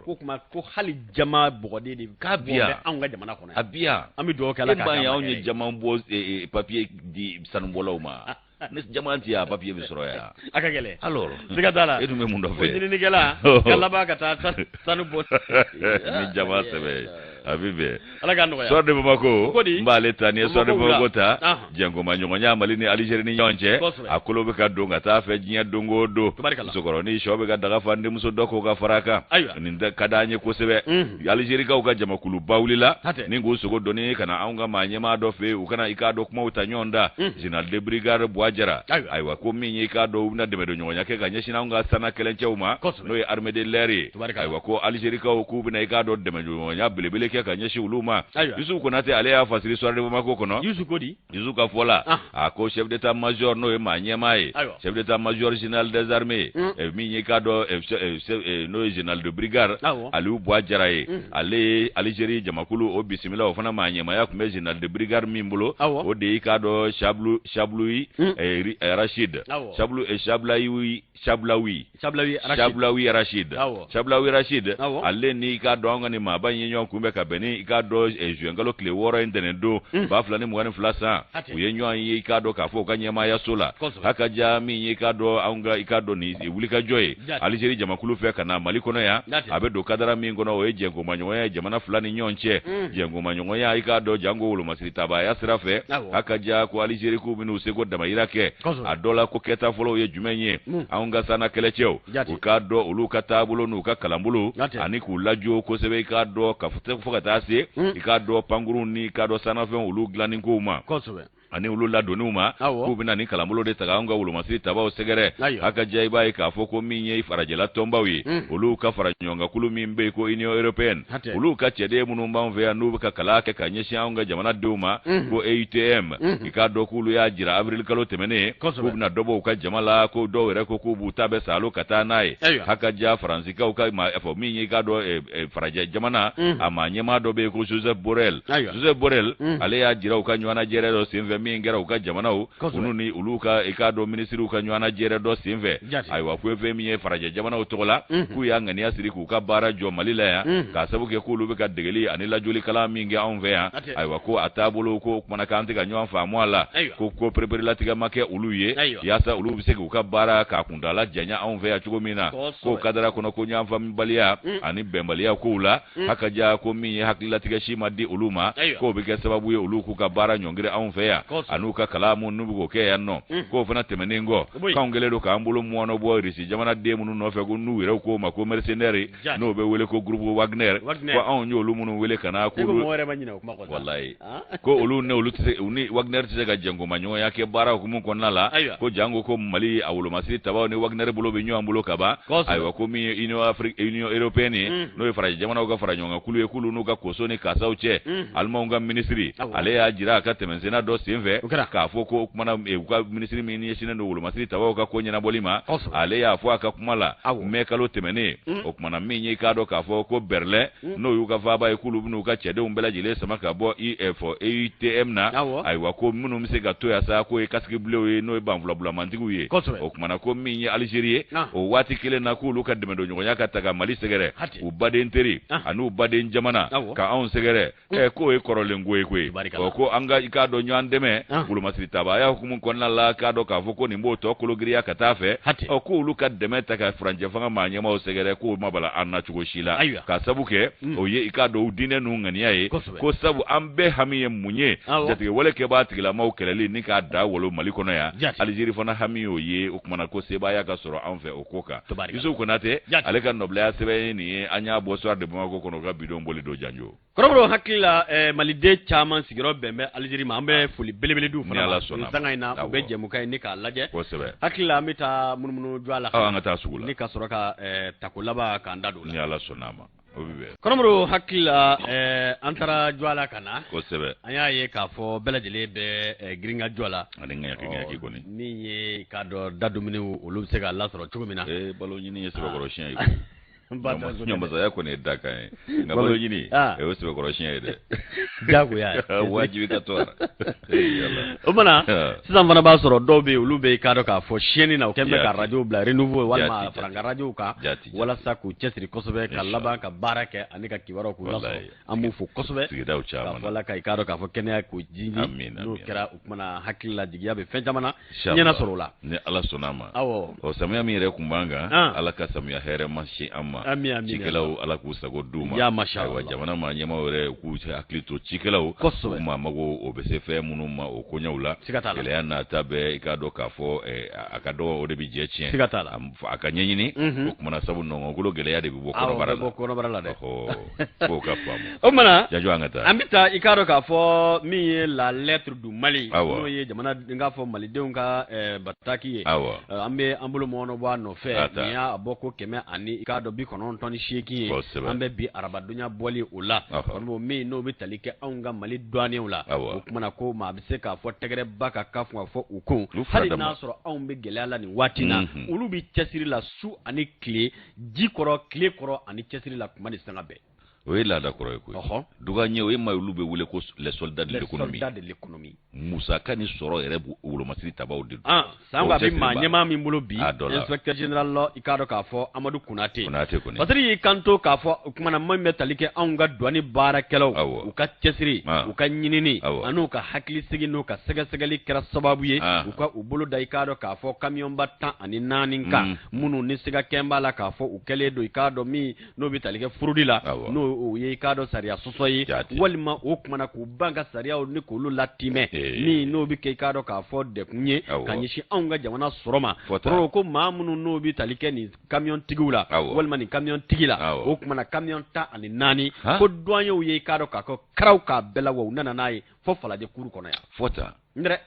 ko kuma ko hali jama bɔgɔden de k'a bɛ anw ka jamana kɔnɔ a biya an bɛ dugawu kɛ Ala k'a jama bɔ papier di sanubɔlaw ma ni jama ti a papier bɛ sɔrɔ yan a ka gɛlɛn alors siga t'a la e dun bɛ mun dɔ fɛ ɲininikɛla ka laban ka taa sanu bɔ ni jama sɛbɛ a bɛ bɛn Ala k'a nɔgɔya sɔrɔ de Bamako n b'ale ta ni ye sɔrɔ de Bamako ta jɛngoma ɲɔgɔnya Mali ni Algérie ni ɲɔgɔn cɛ a kolo bɛ ka don ka taa fɛ diɲɛ don o don musokɔrɔni sɔ bɛ ka daga fa denmuso dɔ k'o ka fara a kan nin ka d'an ye kosɛbɛ Algérikaw ka jamakuluba wulila ni k'u sogo dɔnni ka na anw ka maa ɲɛmaa dɔ fɛ yen u kana i k'a dɔn kumaw ta ɲɔgɔn da général de brigade Buwajara ayiwa ko min ye i k'a dɔn u bɛna dɛmɛ don ɲɔgɔnya kɛ ka ɲɛsin anw ka sana kɛlɛncɛw ma n'o ye armée de l'air ye ayiwa ko Algérikaw k'u bɛna i k'a dɔn dɛmɛ don ɲɔgɔnya belebele kɛ ka ɲɛsin olu ma Yusu Konate ale y'a fasiri soirée de Bamako kɔnɔ Yusu ka fɔ la a ko chef d'état major n'o ye maa ɲɛmaa ye chef d'état major général des armées min ye i k'a dɔn n'o ye général de brigade Aliou Buwajara ye ale ye Algérie jamakulu o bisimila o fana maa ɲɛmaaya tun bɛ général de brigade min bolo o de i k'a dɔn Chablaoui Rachid Chablaoui Rachid ale ni i k'a dɔn an ka nin maaba in ye ɲɔgɔn kunbɛn ka bɛn ni i k'a dɔn juin kalo tile 6 in ntɛnɛn don 2022 san u ye ɲɔgɔn ye i k'a dɔn k'a fɔ u ka ɲɛmaaya so la hakaja min ye i k'a dɔn nin wulikajɔ ye Algérie jamakulu fɛ ka na Mali kɔnɔ yan a bɛ don kadara min kɔnɔ o ye jɛngomaɲɔgɔnya jamana fila ni ɲɔgɔn cɛ jɛngomaɲɔgɔnya i k'a dɔn jango wolomasiri tabaya sira fɛ hakaja ko Algérie k'u bɛn'u seko damayira kɛ a dɔ la ko kɛta fɔlɔw ye jumɛn ye anw ka sana kɛlɛcɛw u k'a dɔn olu ka taabolo n'u ka kalanbolo ani k'u lajo kosɛbɛ i k'a dɔn fo ka taa se i k'a dɔn pankuru ni i k'a dɔn sanafɛn olu dilanni kow ma ani ulu ladonu ma ku bina ni kalambulo de taga nga ulu masiri tabaw segere haka jay bay ka foko minye farajela tombawi ulu ka faranyonga kulu mimbe ko Union Européenne ulu ka cede munu mbamve anu ka kala ke kanyeshi anga jamana duma ko AUTM ikado kulu ya jira avril kalo temene ku bina dobo ka jamala ko do were ko ku butabe salo kata nai haka ja Fransika ka ma fo minye ikado faraje jamana amanyema do be ko Joseph Borrell ale ya jira ka nywana jere do simve mingera uka jamana ununi uluka ikado ministry uka nywana jere do simve aiwa kwefe miye faraje jamana utola ku ya ngani asiri ku ka bara jo malila ya ka sabu ke kulu be ka degeli anila joli kala minge onve ya aiwa ko atabulu ko kuma kanti ka nywan fa mwala ko prepare latiga make uluye yasa ulu bise ku ka bara ka kundala janya onve ya chugomina ko kadara kono ko nyamfa mbalia ani bembalia ko ula haka ja ko miye hakila tiga shima di uluma ko be ke sababu ye uluku ka bara nyongire onve ya anuka kalamu nubugo ke yanno ko fana temeningo kaungele do kambulo muono bo risi jamana demu no fe go nuwire ko ma ko mercenaire no be wele ko groupe Wagner ko on nyolu munu wele kana ko wallahi ko olu ne olu uni Wagner tse ga jango manyo yake bara ko mun konnala ko jango ko mali awulo masiri tabaw ne Wagner bulo be nyo ambulo kaba aywa ko mi Union Européenne no fara jamana go fara nyonga kulu e kulu no ga kosoni kasauche almonga ministry ale ya jira ka temenzena do simve ka foko kumana ka ministry mini shine no masiri tabaw ka konya na bolima ale ya fo aka kumala mekalo temene okumana minyi ka do ka foko Berlin no yuka faba e kulu bunu ka chede umbela jile sama ka bo EFO AUTM na aywa ko munu msega to ya sa ko e kasiki blewe no e bamvula bula mantigu ye okumana ko minyi Algerie o wati kile na kulu ka demendo nyonya ka taga Mali segere u bade nteri anu bade njamana ka on segere ko e korolengo e kwe ko anga ka do nyandeme bulu masiri taba ya hukumu konna la ka do ka foko ni mboto ko logriya katafe o ko luka demeta ka franje fanga manya ma o segere ko mabala anna chugo shila ka sabuke o ye ka do dine nu ngani yae ko sabu ambe hamiye munye jati wole ke ba tigila ma o keleli ni ka da wolo maliko na ya Algeria fana hamiyo ye o kuma na ko seba ya ka soro anfe o koka yusu kunate ale ka noble ya sebe ni anya bo soir de bamako kono ga bidon boli do janjo korobro hakila malide chaman sigiro bembe Algeria ma ambe fuli belebele du fana sanga ina be jemuka ni ka laje hakila mita munumunu jwala ngata sugula ni ka soro ka takulaba ka ndadu ni ala sonama koromro hakila antara jwala kana ko sebe anya ye ka fo belajele be gringa jwala aninga yaki koni ni ye ka do dadumini olu se ka lasoro chugumina balo nyini ye sebe koroshin yi nyamba za yako ne daka ngabalo nyini e sebe koroshin yi de jago ya wajibi ka tora yalla umana sisan fana ba soro dobe olu be ka do ka fo sheni na kembe ka radio bla renouveau wala franga radio ka wala sa ku chesri kosobe ka laba ka barake anika kiwaro ku laso amu fo kosobe ka wala ka do ka fo kenya ku jinji no kera umana hakilla digiya be fenjamana nyana soro la ne ala sonama awo o samya mi re kumbanga ala ka samya here mashi amma chikelaw ala ku sago duma ya mashallah wa jamana ma nyama wore ku aklito chikelaw ma mago obese fe munuma o konyawla ele yana tabe ikado kafo akado odebi jechien akanyenyini okumana sabu no ngulo gele ya de boko barala de ko kafamu omana jajo angata ambita ikado kafo mi la lettre du Mali no ye jamana ngafo Mali de nga bataki ye ambe ambulo mono bwa no fe ya boko keme ani ikado bi konon toni sheki ambe bi arabadunya boli ula onbo mi no bitalike anga Mali douane ula okumana ko ma bise ka fo tegere baka kafu fo ukun hali na soro ambe gelala ni watina ulu bi chesiri la su ani clé jikoro clé koro ani chesiri la kuma ni sangabe oui la d'accord ko duga nyew e mayulu be wule ko les soldats de l'économie Moussa Kani soro ere wulo masiri tabaw de sanga bi ma nyema mi mbulo bi inspecteur général lo ikado ka fo Amadou Kounate patri kanto ka fo kuma na mamme talike anga douane barakelaw u ka chesiri u ka nyinini anu ka hakili sigi no ka sega segali kera sababu ye u ka ubulu da ikado ka fo camion batta ani naninka munu ni sega kemba la ka fo u kele do ikado mi no bi talike furudi la no o ye ka do sariya sɔsɔ ye walima o kumana k'u ban ka sariyaw ni k'olu latimɛ min n'o bi kɛ ka do k'a fɔ dekun ye ka ɲɛsin anw ka jamana sɔrɔ ma fɔlɔ ko maa minnu n'o bi tali kɛ nin camion tigiw la walima nin camion tigi la o kumana camion 14 ko douaniers ye ka do k'a fɔ karaw k'a bɛɛ la wa u nana n'a ye fɔ Falajɛ kuru kɔnɔ yan fɔta ndɛrɛ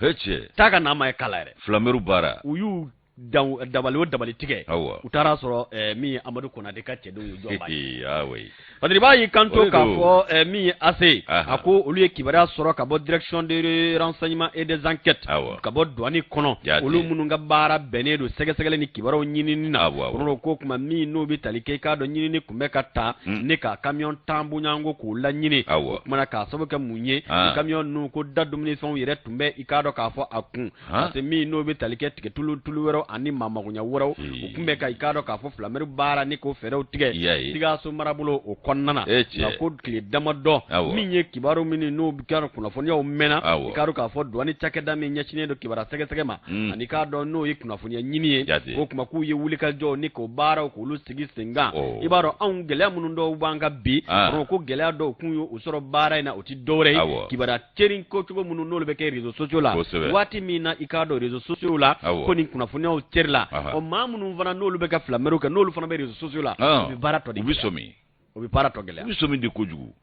hece taa ka n'a ma ye kala yɛrɛ Flameru baara u y'u dabali o dabali tigɛ u taara sɔrɔ min ye Amadu Konate ka cɛdenw ye jɔn b'a ye Fadiri b'a y'i kanto k'a fɔ min ye AC a ko olu ye kibaruya sɔrɔ ka bɔ direction de renseignement et des enquêtes ka bɔ douane kɔnɔ olu minnu ka baara bɛnnen don sɛgɛsɛgɛli ni kibaruyaw ɲinini na olu ko kuma min n'o bɛ tali kɛ k'a dɔn ɲinini kun bɛ ka taa ne ka camion tan bonyanko k'o laɲini o kumana k'a sababu kɛ mun ye camion ninnu ko da dumunifɛnw yɛrɛ tun bɛ i k'a dɔn k'a fɔ a kun parce que min n'o bɛ tali kɛ tigɛ tulu wɛrɛw ani maamagoɲa wɛrɛw u kun bɛ ka i k'a dɔn k'a fɔ Flameru baara ni ko fɛɛrɛw tigɛ Sikaso marabolo o kɔnɔna na nka ko tile damadɔ min ye kibaru minnu n'o bɛ kɛ kunnafoniyaw mɛnna i k'a dɔn k'a fɔ douane cakɛda min ɲɛsinnen don kibaruya sɛgɛsɛgɛ ma ani k'a dɔn n'o ye kunnafoniya ɲini ye o kuma k'u ye wulikajɔ ni k'o baaraw k'olu sigi sen kan i b'a dɔn anw gɛlɛya minnu dɔw b'an kan bi ko gɛlɛya dɔw kun ye o sɔrɔ baara in na o ti dɔwɛrɛ ye kibaruya cɛrin kocogo minnu n'olu bɛ kɛ réseaux sociaux la waati min na i k'a dɔn réseaux sociaux la ko nin kunnafoniyaw cɛri la o maa minnu fana n'olu bɛ kɛ Flameru kɛ n'olu fana bɛ réseaux sociaux la u bɛ baara tɔ de o bɛ baara tɔ gɛlɛya u bɛ somi de kojugu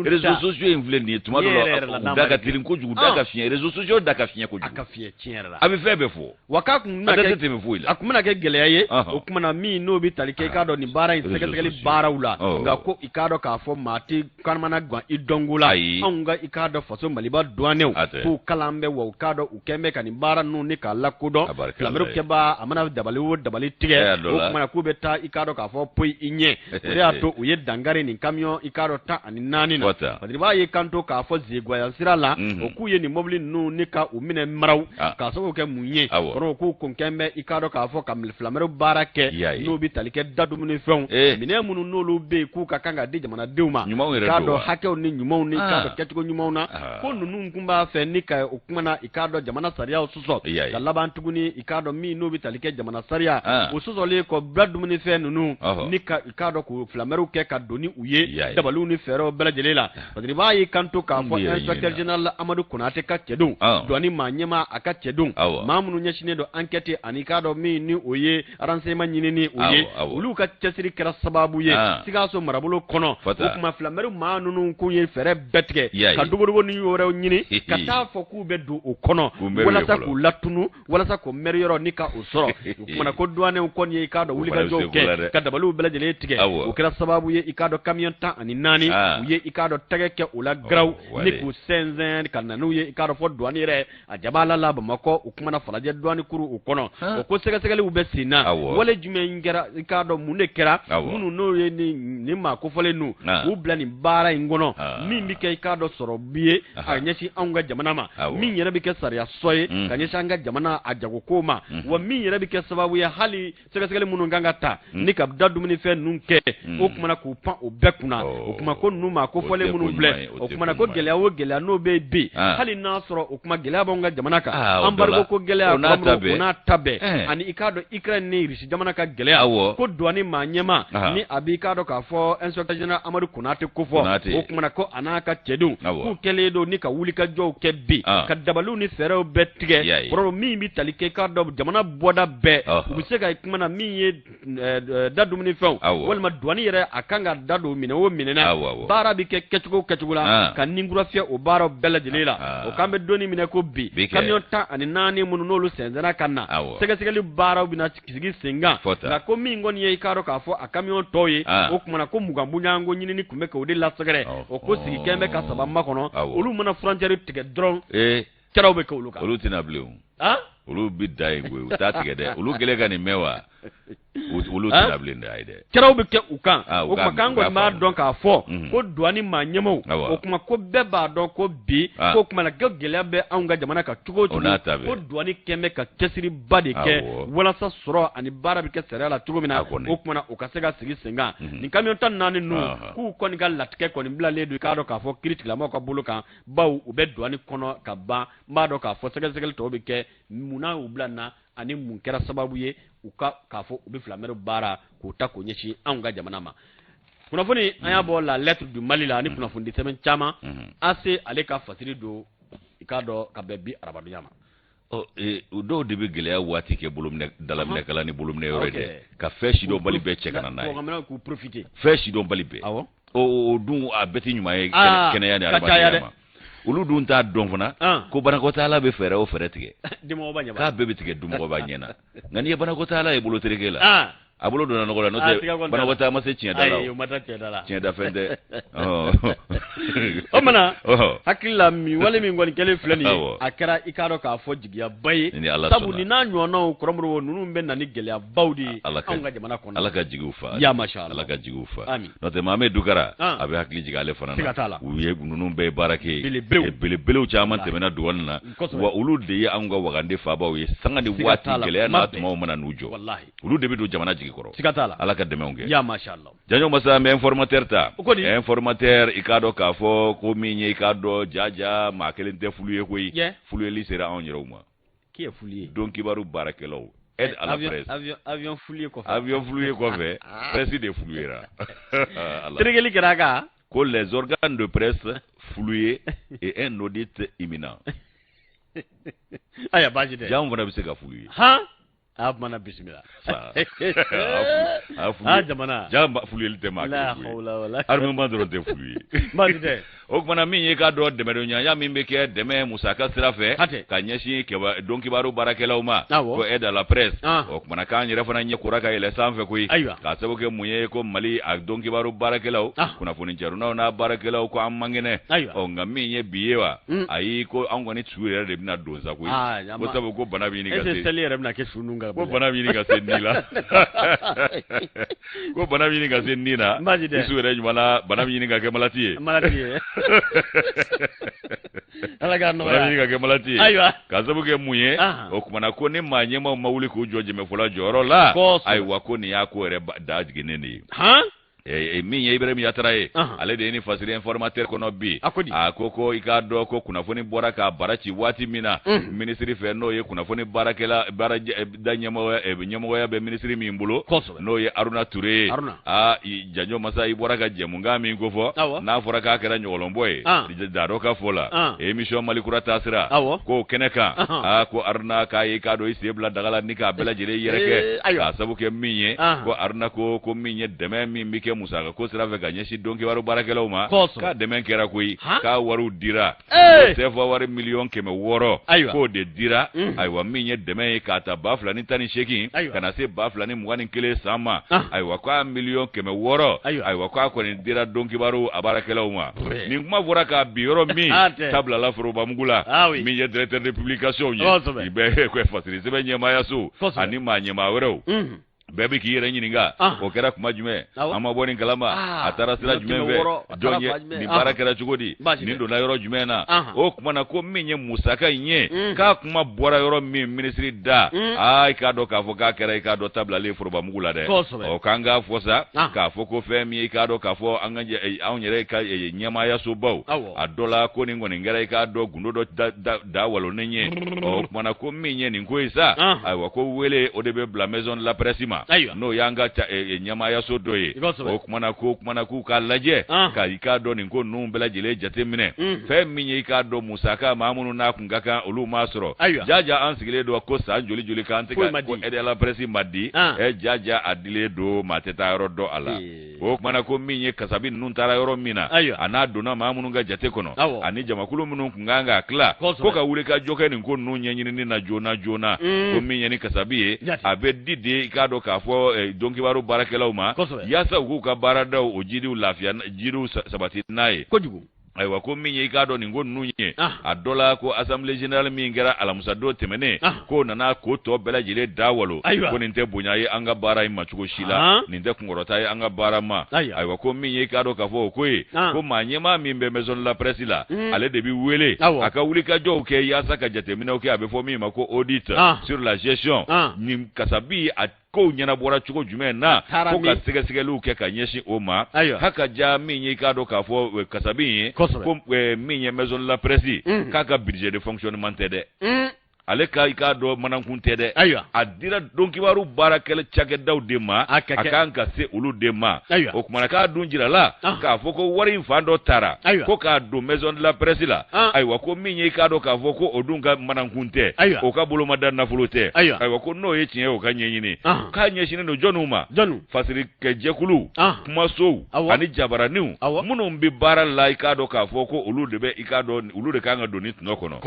réseaux sociaux in filɛ nin ye tuma dɔ la da ka tirin kojugu da ka fiɲɛ réseaux sociaux da ka fiɲɛ kojugu a ka fiɲɛ tiɲɛ yɛrɛ la a bɛ fɛn bɛɛ fɔ wa k'a kun tɛmɛ foyi la a kun bɛna kɛ gɛlɛya ye o kumana min n'o bɛ tali kɛ i k'a dɔn nin baara in sɛgɛsɛgɛli baaraw la nka ko i k'a dɔn k'a fɔ maa tɛ kanamana gan i dɔnko la anw ka i k'a dɔn faso Maliba douaniers k'u kalan bɛ wa u k'a dɔn u kɛn bɛ ka nin baara ninnu ni k'a lakodɔn Flameru kɛbaa a mana dabali o dabali tigɛ o kumana k'u bɛ taa i k'a dɔn k'a fɔ poyi i ɲɛ o de y'a to u ye dangari nin camion i k'a dɔn 14 na Fadiri b'a ye kanto k'a fɔ Zeguaya sira la o k'u ye nin mobili ninnu ni ka u minɛ maraw k'a sababu kɛ mun ye kɔrɔ k'u kun kɛn bɛ i k'a dɔn k'a fɔ ka Flameru baara kɛ n'o bɛ tali kɛ da dumunifɛnw minɛn minnu n'olu bɛ yen k'u ka kan ka di jamanadenw ma k'a dɔn hakɛw ni ɲumanw ni k'a dɔn kɛcogo ɲumanw na ko ninnu kun b'a fɛ ni ka o kumana i k'a dɔn jamana sariyaw sɔsɔ ka laban tuguni i k'a dɔn min n'o bɛ tali kɛ jamana sariya o sɔsɔlen kɔ da dumunifɛn ninnu ni ka i k'a dɔn k'o Flameru kɛ ka don ni u ye dabaliw ni fɛɛrɛw bɛɛ lajɛlen la Fadiri b'a ye kanto k'a fɔ inspecteur général Amadu Konate ka cɛdenw douane maa ɲɛmaa a ka cɛdenw maa minnu ɲɛsinnen don enquête ani k'a dɔn min ni o ye renseignement ɲinini o ye olu ka cɛsiri kɛra sababu ye Sikaso marabolo kɔnɔ o kuma Flameru maa ninnu kun ye fɛɛrɛ bɛɛ tigɛ ka dogodogo ni wɛrɛw ɲini ka taa fɔ k'u bɛ don o kɔnɔ walasa k'u latunu walasa k'o mɛri yɔrɔ ni ka o sɔrɔ o kumana ko douaniers kɔni ye i k'a dɔn wulikajɔw kɛ ka dabaliw bɛɛ lajɛlen tigɛ o kɛra sababu ye i k'a dɔn camion 14 u ye i k'a dɔn tɛgɛ kɛ o la garaw ni k'u sɛnsɛn ka na n'u ye i k'a dɔn fɔ douane yɛrɛ a jabala la Bamakɔ u kumana Falajɛ douane kuru o kɔnɔ o ko sɛgɛsɛgɛliw bɛ sen na wale jumɛn kɛra i k'a dɔn mun de kɛra minnu n'o ye nin maa kofɔlen nu k'u bila nin baara in kɔnɔ min bɛ kɛ i k'a dɔn sɔrɔ bi ye a ɲɛsin anw ka jamana ma min yɛrɛ bɛ kɛ sariya sɔ ye ka ɲɛsin an ka jamana a jagoko ma wa min yɛrɛ bɛ kɛ sababu ye hali sɛgɛsɛgɛli minnu kan ka ta ni ka da dumunifɛn ninnu kɛ o kumana k'u pan o bɛɛ kunna o kuma ko ninnu maa kofɔlen minnu filɛ o kumana ko gɛlɛya o gɛlɛya n'o bɛ bi hali n'a sɔrɔ o kuma gɛlɛya b'anw ka jamana kan embargo ko gɛlɛya o n'a ta bɛɛ ani i k'a dɔn Ukraine ni Russie jamana ka gɛlɛya ko douane maa ɲɛmaa ni a b'i k'a dɔn k'a fɔ inspecteur général Amadu Konate ko fɔ o kumana ko a n'a ka cɛdenw k'u kɛlen don ni ka wulikajɔw kɛ bi ka dabaliw ni fɛɛrɛw bɛɛ tigɛ kɔrɔ min bɛ tali kɛ k'a dɔn jamana bɔda bɛɛ u bɛ se ka kumana min ye da dumunifɛnw walima douane yɛrɛ a kan ka da don minɛ o minɛ na baara bɛ kɛ kɛcogo la ka ninkura fiyɛ o baaraw bɛɛ lajɛlen la o k'an bɛ donni minɛ ko bi camion 14 minnu n'olu sɛnsɛnna ka na sɛgɛsɛgɛli baaraw bɛna sigi sen kan nka ko min kɔni ye i k'a dɔn k'a fɔ a camion tɔw ye o kumana ko mugan bonyanko ɲinini tun bɛ kɛ o de lasɛgɛrɛ o ko sigi kɛn bɛ ka saba makɔnɔ olu mana frontière tigɛ dɔrɔn kɛraw bɛ kɛ olu kan olu tɛna bilen olu bɛ da yen koyi u t'a tigɛ dɛ olu kɛlen ka nin mɛn wa olu tɛna bilen dɛ ayi dɛ kɛraw bɛ kɛ u kan o kuma k'an kɔni b'a dɔn k'a fɔ ko douane maa ɲɛmaaw o kuma ko bɛɛ b'a dɔn ko bi ko kumana ko gɛlɛya bɛ anw ka jamana kan cogo o cogo ko douane kɛn bɛ ka cɛsiriba de kɛ walasa sɔrɔ ani baara bɛ kɛ sariya la cogo min na o kumana u ka se ka sigi sen kan nin camion 14 ninnu k'u kɔni ka latigɛ kɔni bilalen don i k'a dɔn k'a fɔ kiiri tigilamɔgɔw ka bolo kan baw u bɛ douane kɔnɔ ka ban n b'a dɔn k'a fɔ sɛgɛsɛgɛli tɔw bɛ kɛ munna u bila na ani mun kɛra sababu ye u ka k'a fɔ u bɛ Flameru baara k'u ta k'o ɲɛsin anw ka jamana ma kunafoni an y'a bɔ la lettre du Mali la ani kunnafoni sɛbɛn caman AC ale ka fasiri do i k'a dɔn ka bɛn bi arabadonya ma. O dɔw de bɛ gɛlɛya waati kɛ dalaminɛkala ni bolominɛ yɔrɔ dɛ ka fɛn sidɔn bali bɛɛ cɛ ka na n'a ye k'u profiter fɛn sidɔn bali bɛɛ o dun a bɛɛ tɛ ɲuman ye kɛnɛya ni adamadenya ma olu dun t'a dɔn fana ko banakɔtaala bɛ fɛɛrɛ o fɛɛrɛ tigɛ k'a bɛɛ bɛ tigɛ dumɔgɔba ɲɛna nka n'i ye banakɔtaala ye bolo tereke la a bolo donna nɔgɔ la n'o tɛ banakɔtaa ma se tiɲɛ da la tiɲɛ da fɛn tɛ o mana hakili la wale min kɔni kɛlen filɛ nin ye a kɛra i k'a dɔn k'a fɔ jigiyaba ye sabu ni n'a ɲɔgɔnnaw kɔrɔmɔrɔw ninnu bɛ na ni gɛlɛyabaw de ye anw ka jamana kɔnɔ ala ka jigiw fa ya masha Allah ala ka jigiw fa n'o tɛ Mahamɛ Dukara a bɛ hakili jigin ale fana na u ye ninnu bɛɛ baara kɛ belebelew caman tɛmɛna dɔgɔnin na wa olu de ye anw ka wagande fabaw ye sanga ni waati gɛlɛya n'a tumaw mana n'u jɔ olu de bɛ don jamana jigi kɔrɔ ala ka dɛmɛw kɛ ya masha Allah janjo masa mɛ informateur ta informateur i k'a dɔn k'a fɔ ko min ye i k'a dɔn jaja maa kelen tɛ fulu ye koyi fuluyeli sera anw yɛrɛw ma qui est foulier don kibaru baarakɛlaw aide à la presse avion foulier kɔfɛ presse de fuluyera terikɛli kɛra kan ko les organes de presse fouillés et un audit imminent aya baasi tɛ jaa fana bɛ se ka fuluye a mana bisimila jamana jamba fuluyeli tɛ maa kelen armement dɔrɔn tɛ fuluye baasi tɛ o kumana min ye k'a dɔn dɛmɛdɔnya min bɛ kɛ dɛmɛ musaka sira fɛ ka ɲɛsin don kibaru baarakɛlaw ma ko aide à la presse o kumana k'an yɛrɛ fana ɲɛ kora ka yɛlɛ sanfɛ koyi k'a sababu kɛ mun ye ko Mali a don kibaru baarakɛlaw kunnafoni cɛrunaw n'a baarakɛlaw ko an man kɛnɛ nka min ye bi ye wa ayi ko an kɔni su yɛrɛ de bɛna don sa koyi ko sabu ko bana bɛ ɲini ka se seli yɛrɛ bɛna kɛ su nun kan ko bana bɛ ɲini ka se ni la ko bana bɛ ɲini ka se ni na su yɛrɛ ɲuman na bana bɛ ɲini ka kɛ malati ye ala ka nɔgɔya ka kɛ malati ye ka sababu kɛ mun ye o kumana ko ni maa ɲɛmaw ma wuli k'u jɔ jɛmɛfɔla jɔyɔrɔ la ayiwa ko nin y'a ko yɛrɛ da jiginnen de ye min ye Ibrahim Yatara ye ale de ye ni fasiri informateur kɔnɔ bi a ko i k'a dɔn ko kunnafoni bɔra ka bara ci waati min na minisiri fɛ n'o ye kunnafoni baarakɛla baara da ɲɛmɔgɔya bɛ minisiri min bolo n'o ye Aruna Ture ye janjo masa i bɔra ka jɛmunkan min ko fɔ n'a fɔra k'a kɛra ɲɔgɔlɔnbɔ ye dadɔ ka fɔ la émission Malikura taasira k'o kɛnɛ kan ko Aruna k'a ye k'a dɔn i sen bila daga la ni k'a bɛɛ lajɛlen yɛrɛ kɛ k'a sabu kɛ min ye ko Aruna ko min ye dɛmɛ min bɛ kɛ musaka ko sira fɛ ka ɲɛsin don kibaru baarakɛlaw ma k'a dɛmɛ kɛra koyi k'a wariw dira CFA wari 600,000 k'o de dira ayiwa min ye dɛmɛ ye k'a ta 2,018 ka na se 2,021 san ma ayiwa k'a 1,600,000 ayiwa k'a kɔni dira don kibaru a baarakɛlaw ma nin kuma fɔra k'a bi yɔrɔ min tabilala Forobamugu la min ye directeur de publication ye i bɛ fasiri sɛbɛn ɲɛmaayaso ani maa ɲɛmaa wɛrɛw bɛɛ bɛ k'i yɛrɛ ɲininka o kɛra kuma jumɛn an ma bɔ nin kalama a taara sira jumɛn fɛ jɔn ye nin baara kɛra cogo di nin donna yɔrɔ jumɛn na o tuma na ko min ye musaka in ye k'a kuma bɔra yɔrɔ min minisiri da i k'a dɔn k'a fɔ k'a kɛra i k'a dɔn tabilalen Forobamugu la dɛ ɔ k'an k'a fɔ sa k'a fɔ ko fɛn min ye i k'a dɔn k'a fɔ anw yɛrɛ ka ɲɛmaayasobaw a dɔ la ko nin kɔni kɛra i k'a dɔn gundo dɔ da walonen ye o tuma na ko min ye nin ko ye sa ayiwa ko wele o de bɛ bila maison de la presse ma n'o y'an ka ɲɛmaayaso dɔ ye o kumana k'u k'a lajɛ ka i k'a dɔn nin ko ninnu bɛɛ lajɛlen jateminɛ fɛn min ye i k'a dɔn musaka maa minnu n'a kun ka kan olu m'a sɔrɔ jaja an sigilen don ko san joli joli k'an tɛ ka ko aide à la presse ma di jaja a dilen don maa tɛ taa yɔrɔ dɔn a la o kumana ko min ye kasabi ninnu taara yɔrɔ min na a n'a donna maa minnu ka jate kɔnɔ ani jamakulu minnu kun kan k'a tila ko ka wuli ka jɔ kɛ nin ko ninnu ɲɛɲinini na joona joona ko min ye ni kasabi ye a bɛ di de i k'a dɔn k'a fɔ don kibaru baarakɛlaw ma yaasa u k'u ka baaradaw o jiriw lafiya jiriw sabati n'a ye ayiwa ko min ye i k'a dɔn nin ko ninnu ye a dɔ la ko assemblée générale min kɛra alamusadon tɛmɛnen k'o nana ko tɔ bɛɛ lajɛlen da walo ko nin tɛ bonya ye an ka baara in ma cogo si la nin tɛ kunkɔrɔta ye an ka baara ma ayiwa ko min ye i k'a dɔn k'a fɔ o ko ye ko maa ɲɛmaa min bɛ maison de la presse la ale de bɛ wele a ka wulikajɔw kɛ yaasa ka jateminɛw kɛ a bɛ fɔ min ma ko audit sur la gestion nin kasabi a kow ɲɛnabɔra cogo jumɛn na ko ka sɛgɛsɛgɛliw kɛ ka ɲɛsin o ma haka ja min ye i k'a dɔn k'a fɔ kasabi ye ko min ye maison de la presse k'a ka budget de fonctionnement tɛ dɛ ale ka i k'a dɔn manankun tɛ dɛ a dira dɔnkibaru baarakɛla cakɛdaw de ma a kan ka se olu de ma o kumana k'a dun jirala k'a fɔ ko wari in fan dɔ taara ko k'a don maison de la presse la ayiwa ko min ye i k'a dɔn k'a fɔ ko o dun ka manankun tɛ o ka bolomada nafolo tɛ ayiwa ko n'o ye tiɲɛ o ka ɲɛɲini k'a ɲɛsinen don jɔnniw ma fasirikɛjɛkulu kumasow ani jabaraniw minnu bɛ baara la i k'a dɔn k'a fɔ ko olu de bɛ i k'a dɔn olu de kan ka don ni tɔnɔ kɔnɔ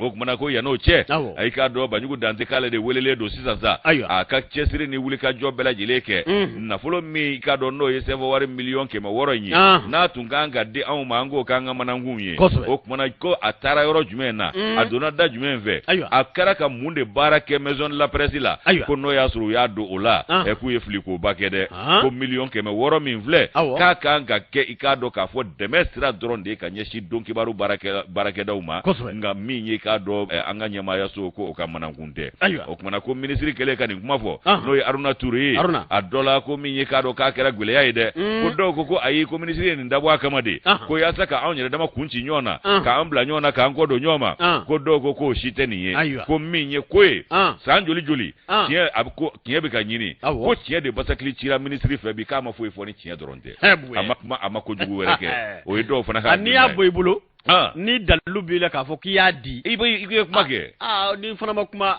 o kumana ko yan'o cɛ a y'i k'a dɔn Banjugu Dante k'ale de welelen don sisan sa a ka cɛsiri ni wulikajɔ bɛɛ lajɛlen kɛ nafolo min i k'a dɔn n'o ye sɛbɛn wari 1,600,000 in ye n'a tun kan ka di anw ma an k'o k'an ka manankun ye o kumana ko a taara yɔrɔ jumɛn na a donna da jumɛn fɛ a kɛra ka mun de baara kɛ maison de la presse la ko n'o y'a sɔrɔ u y'a don o la k'u ye filikoba kɛ dɛ ko 1,600,000 min filɛ k'a kan ka kɛ i k'a dɔn k'a fɔ dɛmɛ sira dɔrɔn de ka ɲɛsin dɔnkibaru baarakɛdaw ma nka min ye k'a dɔn an ka ɲɛmaaya so ko o ka manankun tɛ o kumana ko minisiri kɛlen ka nin kuma fɔ n'o ye Aruna Ture ye a dɔ la ko min ye k'a dɔn k'a kɛra gwɛlɛya ye dɛ ko dɔw ko ayi ko minisiri ye nin dabɔ a kama de ko yaasa ka anw yɛrɛ dama kun ci ɲɔgɔn na k'an bila ɲɔgɔn na k'an kɔ don ɲɔgɔn ma ko dɔw ko k'o si tɛ nin ye ko min ye ko ye san joli joli tiɲɛ bɛ ka ɲini ko tiɲɛ de basakili cira minisiri fɛ bi k'a ma foyi fɔ ni tiɲɛ dɔrɔn tɛ a ma kojugu wɛrɛ kɛ o ye dɔw fana ka n'i y'a bɔ i bolo ni dalilu b'i la k'a fɔ k'i y'a di i ye kuma kɛ ni fana ma kuma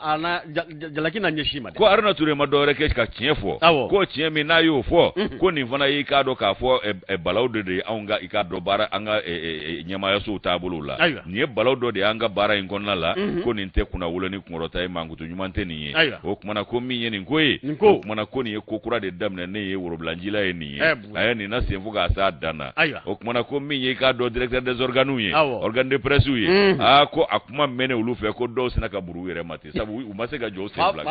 jalaki na ɲɛsin ma ko Aruna Ture ma dɔwɛrɛ kɛ ka tiɲɛ fɔ ko tiɲɛ min n'a y'o fɔ ko nin fana ye k'a dɔn k'a fɔ balaw de ye anw ka i k'a dɔn baara an ka ɲɛmaayasow taabolo la nin ye balaw dɔ de y'an ka baara in kɔnɔna la ko nin tɛ kunnawolo ni kunkɔrɔta ye mankutu ɲuman tɛ nin ye o kumana ko min ye nin ko ye o kumana ko nin ye ko kura de daminɛ ne ye Worobilanjila ye nin ye a ye nin na sen fo k'a s'a dan na o kumana ko min ye k'a dɔn directeur des organes ye organe de presse ye ko a kuma mɛnɛ olu fɛ ko dɔw sina ka buru yɛrɛ ma ten sabu u ma se ka jɔ sen fila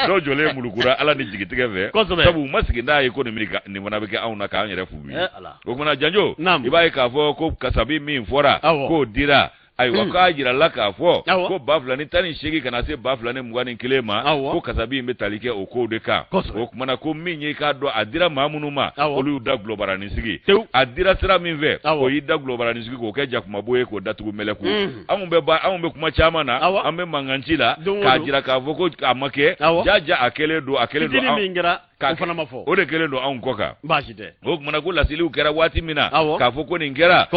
dɔw jɔlen mulukura Ala ni jigitigɛ fɛ sabu u ma sigi n'a ye ko nin fana bɛ kɛ anw na k'an yɛrɛ fu ye o kumana Janjo i b'a ye k'a fɔ ko kasabi min fɔra k'o dira ayiwa k'a jirala k'a fɔ ko 2,018 kana se 2,021 ma ko kasabi in bɛ tali kɛ o kow de kan o kumana ko min ye k'a dɔn a dira maa minnu ma olu y'u da gulobaranin sigi a dira sira min fɛ o y'i da gulobaranin sigi k'o kɛ jakumabo ye k'o datugu mɛlɛku anw bɛ kuma caman na an bɛ mankanci la k'a jira k'a fɔ ko a ma kɛ jaja a kɛlen don o fana ma fɔ o de kɛlen don anw kɔ kan baasi tɛ o kumana ko laseliw kɛra waati min na k'a fɔ ko nin kɛra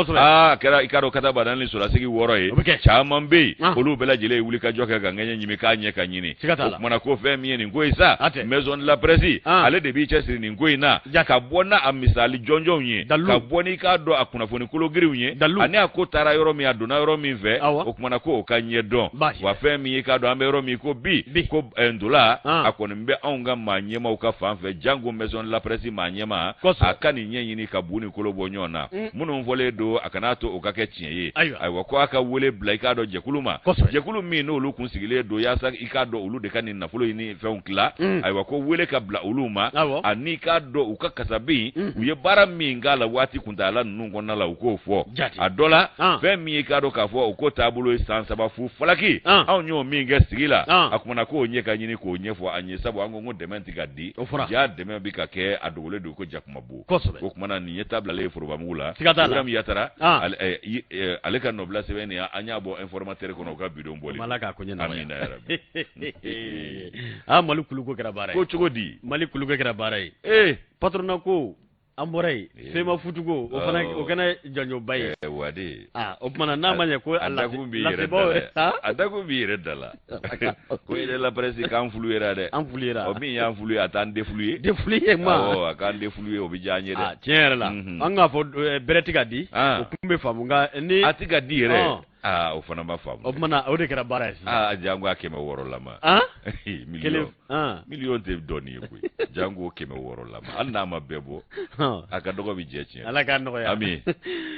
kɛra i k'a dɔn kata badan ni sɔrɔsigi wɔɔrɔ ye caman bɛ yen olu bɛɛ lajɛlen ye wulikajɔ kɛ ka ŋɛɲɛ ɲimi k'a ɲɛ ka ɲini o kumana ko fɛn min ye nin ko ye sa maison de la presse ale de b'i cɛsiri nin ko in na ka bɔ n'a a misali jɔnjɔnw ye ka bɔ n'i k'a dɔn a kunnafoni kologiriw ye ani a ko taara yɔrɔ min a donna yɔrɔ min fɛ o kumana ko o ka ɲɛ dɔn wa fɛn min ye k'a dɔn an bɛ yɔrɔ min ko bi ko ndola a kɔni bɛ anw ka maa ɲɛmaw ka fan fɛ jango maison de la presse maa ɲɛma a ka nin ɲɛɲini ka bu ni kolo bɔ ɲɔgɔn na minnu fɔlen don a kana to o ka kɛ tiɲɛ ye ayiwa ko a ka wele bila i k'a dɔn jɛkulu ma jɛkulu min n'olu kun sigilen don yaasa i k'a dɔn olu de ka nin nafolo ni fɛnw tila ayiwa ko wele ka bila olu ma ani k'a dɔn u ka kasabi u ye baara min k'a la waati kuntaala ninnu kɔnɔna la u k'o fɔ a dɔ la fɛn min ye k'a dɔn k'a fɔ u ko taabolo ye san 3 fu falaki anw y'o min kɛ sigi la a kumana k'o ɲɛ ka ɲini k'o ɲɛfɔ an ye sabu an ko dɛmɛ tɛ ka di ja dɛmɛ bɛ ka kɛ a dogolen don ko jakumabo o kumana nin ye tabilalen Forobamugu la Ibrahim Yatara ale ka nɔbila sɛbɛn nin an y'a bɔ informateur kɔnɔ u ka bidon bɔli amina yarabi Mali kuluko kɛra baara ye ko cogo di Mali kuluko kɛra baara ye patronat ko an bɔra yen Sema Futugo o kana jɔnjɔba ye wade o kumana n'a ma ɲɛ ko a dakun b'i yɛrɛ da la ko il est la presse k'an fulu yera dɛ an fulu yera o min y'an fulu ye a t'an defulu ye ma a k'an defulu ye o bɛ diya an ye dɛ tiɲɛ yɛrɛ la an k'a fɔ bɛrɛ tɛ ka di o kun bɛ faamu nka ni a tɛ ka di yɛrɛ o fana ma faamu o kumana o de kɛra baara ye sisan jango a 600 lama miliyɔn tɛ dɔɔni ye koyi jango 600 lama hali n'a ma bɛɛ bɔ a ka dɔgɔ bɛ jɛ tiɲɛ Ala k'a nɔgɔya ami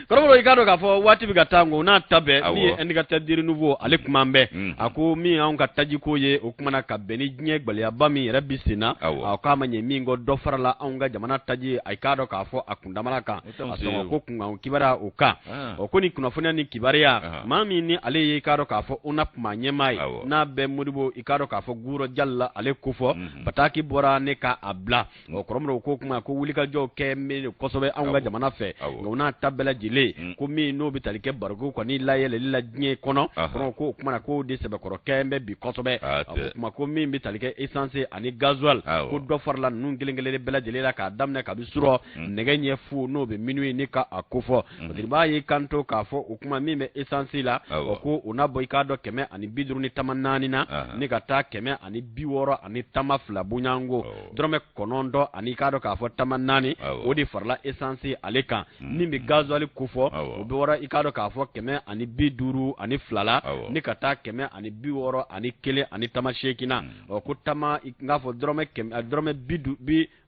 kɔrɔbɔrɔ i k'a dɔn k'a fɔ waati bɛ ka taa ngo n'a ta bɛɛ min ye indicateur de renouveau ale kuma an bɛɛ a ko min y'anw ka tajiko ye o kumana ka bɛn ni diɲɛ gwɛlɛyaba min yɛrɛ bi sen na a k'a ma ɲɛ min kɔ dɔ farala anw ka jamana taji a k'a dɔn k'a fɔ a kundamana kan a sɔngɔ ko kunkan kibaruya o kan o ko ni kunnafoniya ni kibaruya maa min ni ale ye i k'a dɔn k'a fɔ una kuma ɲɛmaa ye n'a bɛ Modibo i k'a dɔn k'a fɔ Guro Jalla ale kofɔ Bataki bɔra ne ka abla o kɔrɔmɔrɔ ko kuma ko wuli ka jɔ kɛ min kosɛbɛ anw ka jamana fɛ nka n'a ta bɛɛ lajɛlen ko min n'o bɛ tali kɛ barigo kɔni layɛlɛli la diɲɛ kɔnɔ ko kuma ko de sɛbɛkɔrɔkɛ bɛ bi kosɛbɛ kuma ko min bɛ tali kɛ essence ani gasoil ko dɔ farala ninnu kelen-kelen bɛɛ lajɛlen la k'a daminɛ kabi surɔ nɛgɛ ɲɛ fu n'o bɛ minnu ye ne ka a kofɔ b'a ye kanto k'a fɔ o kuma min bɛ essence la o ko o n'a bɔ i k'a dɔn 154 na ne ka taa 160 ani 12 bonyango dɔrɔmɛ 9 ani k'a dɔn k'a fɔ 14 o de farala essence ale kan min bɛ gasoil kofɔ o bɛ wɔra i k'a dɔn k'a fɔ 150 ani 2 la ne ka taa 160 ani 1 ani 18 na ko tama i n'a fɔ dɔrɔmɛ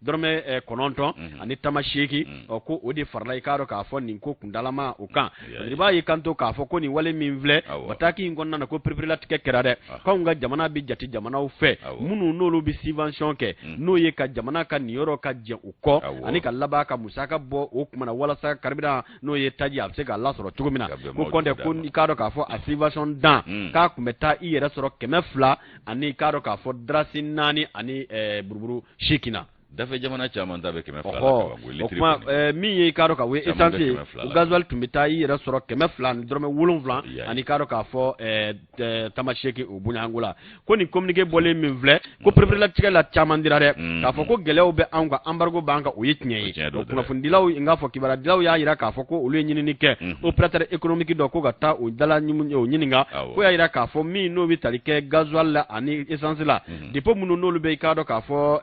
9 ani 18 ko o de farala i k'a dɔn k'a fɔ nin ko kundalama o kan i b'a ye kanto k'a fɔ ko nin wale min filɛ Bataki in kɔnɔna na ko perepere-latigɛ kɛra dɛ k'anw ka jamana bɛ jate jamanaw fɛ minnu n'olu bɛ subvention kɛ n'o ye ka jamana ka niyɔrɔ ka jɛ u kɔ ani ka laban ka musaka bɔ o kumana walasa carburant n'o ye taji a bɛ se k'a lasɔrɔ cogo min na ko kɔntɛ ko i k'a dɔn k'a fɔ a subvention dan k'a tun bɛ taa i yɛrɛ sɔrɔ 200 ani k'a dɔn k'a fɔ darasi 4 ani buruburu 8 na dafe jamana caman ta bɛ 200 la o kuma min ye k'a dɔn ka we essence o gasoil tun bɛ taa i yɛrɛ sɔrɔ 200 ani dɔrɔmɛ 7 ani k'a dɔn k'a fɔ tamaseki o bonyango la ko nin communiqué bɔlen min filɛ ko perepere-latigɛ la caman dira dɛ k'a fɔ ko gɛlɛyaw bɛ anw kan embargo b'an kan o ye tiɲɛ ye kunnafonidilaw n k'a fɔ kibarudilaw y'a jira k'a fɔ ko olu ye ɲinini kɛ opérateur économique dɔ ko ka taa o dala ɲininka ko y'a jira k'a fɔ min n'o bɛ tali kɛ gasoil la ani essence la dépôt minnu n'olu bɛ i k'a dɔn k'a fɔ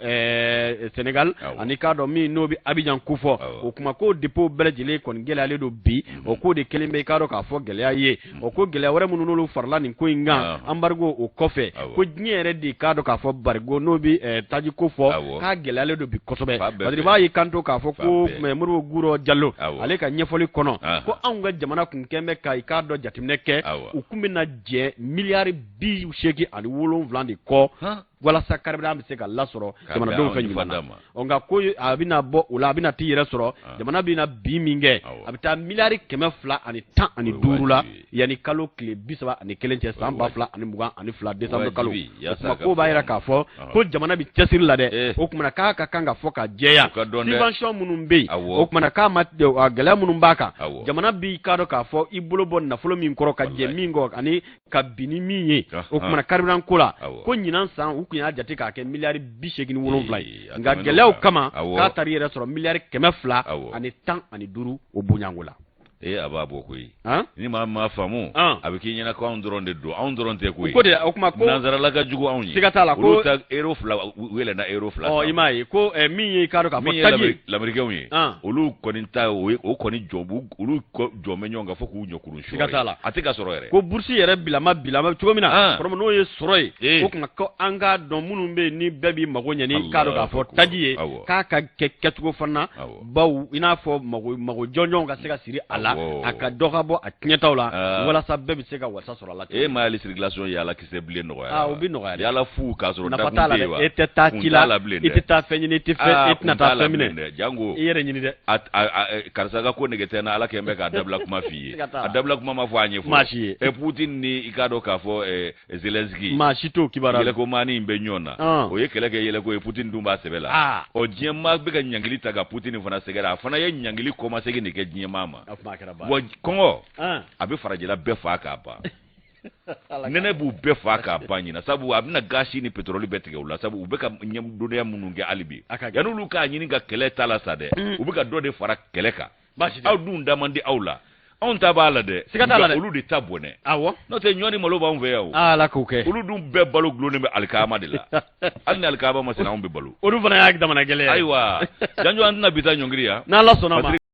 Sénégal ani k'a dɔn min n'o bɛ Abidjan kofɔ o kuma ko dépôt bɛɛ lajɛlen kɔni gɛlɛyalen don bi o ko de kelen bɛ i k'a dɔn k'a fɔ gɛlɛya ye o ko gɛlɛya wɛrɛ minnu n'olu farala nin ko in kan embargo o kɔfɛ ko diɲɛ yɛrɛ de k'a dɔn k'a fɔ barigo n'o bɛ taji ko fɔ k'a gɛlɛyalen don bi kosɛbɛ parce que b'a ye kanto k'a fɔ ko Modibo Guro Diallo ale ka ɲɛfɔli kɔnɔ ko anw ka jamana kun kɛn bɛ ka i k'a dɔn jateminɛ kɛ u kun bɛna jɛ miliyari 87 de kɔ walasa carburant bɛ se ka lasɔrɔ jamanadenw fɛ ɲuman na nka ko a bɛna bɔ o la a bɛna t'i yɛrɛ sɔrɔ jamana bɛna bi min kɛ a bɛ taa miliyari 215 la yanni kalo tile 31 cɛ san 2022 décembre kalo o kuma ko b'a jira k'a fɔ ko jamana bɛ cɛsiri la dɛ o kumana k'a ka kan ka fɔ ka jɛya subvention minnu bɛ yen o kumana k'a ma gɛlɛya minnu b'a kan jamana b'i k'a dɔn k'a fɔ i bolo bɔ nafolo min kɔrɔ ka jɛ min kɔ ani ka bin ni min ye o kumana carburant ko la ko ɲinan san u kun y'a jate k'a kɛ miliyari 87 ye nka gɛlɛyaw kama k'a taara i yɛrɛ sɔrɔ miliyari 200 ani 15 o bonyango la a b'a bɔ koyi ni maa ma faamu a bɛ k'i ɲɛna ko anw dɔrɔn de don anw dɔrɔn tɛ koyi ko de o kuma ko nansarala ka jugu anw ye siga t'a la ko olu ta euro 2 u yɛlɛnna euro 2 i m'a ye ko min ye k'a dɔn k'a fɔ taji lamɛrikɛnw ye olu kɔni ta o kɔni olu jɔn bɛ ɲɔgɔn kan fo k'u ɲɔkurun siga t'a la a tɛ ka sɔrɔ yɛrɛ ko bourse yɛrɛ bilama cogo min na kɔrɔma n'o ye sɔrɔ ye o kuma ko an k'a dɔn minnu bɛ yen ni bɛɛ b'i mago ɲɛ ni k'a dɔn k'a fɔ taji ye k'a ka kɛcogo fana baw i n'a fɔ mago jɔnjɔnw ka se ka siri a la a ka dɔ ka bɔ a tiɲɛtaw la walasa bɛɛ bɛ se ka wasa sɔrɔ a la ma hali circulation ye ala kisɛ bilen nɔgɔya o bɛ nɔgɔya yala fu k'a sɔrɔ nafa t'a la dɛ e tɛ taa ci la i tɛ taa fɛn ɲini i tɛ fɛn e tɛna taa fɛn minɛ jango i yɛrɛ ɲini dɛ karisa ka ko nege tɛ n na ala kɛn bɛ k'a dabila kuma f'i ye a dabila kuma ma fɔ an ye fɔlɔ maa si ye Poutine ni i k'a dɔn k'a fɔ Zelensky maa si t'o kibaruya yɛlɛkomaani in bɛ ɲɔgɔn na o ye kɛlɛ kɛ yɛlɛko ye Poutine dun b'a sɛbɛ la diɲɛ maa bɛ ka ɲankili ta ka Poutine fana sɛgɛrɛ a fana ye ɲankili kɔmasegin de kɛ diɲɛ maa ma wa kɔngɔ a bɛ farajɛla bɛɛ fa k'a ban nɛnɛ b'u bɛɛ fa k'a ban ɲina sabu a bɛna gasi ni pétrole bɛɛ tigɛ u la sabu u bɛ ka dɔnniya minnu kɛ hali bi yanni olu k'a ɲini ka kɛlɛ ta la sa dɛ u bɛ ka dɔ de fara kɛlɛ kan aw dun da man di aw la anw ta b'a la dɛ siga t'a la dɛ olu de ta bɔnɛ n'o tɛ ɲɔ ni malo b'anw fɛ yan o ala k'o kɛ olu dun bɛɛ balo gulonnen bɛ alikaama de la hali ni alikaama ma se anw bɛ balo olu fana y'a jamana gɛlɛya ayiwa janjo an tɛna bi taa ɲɔngiri yan n'ala sɔnna ma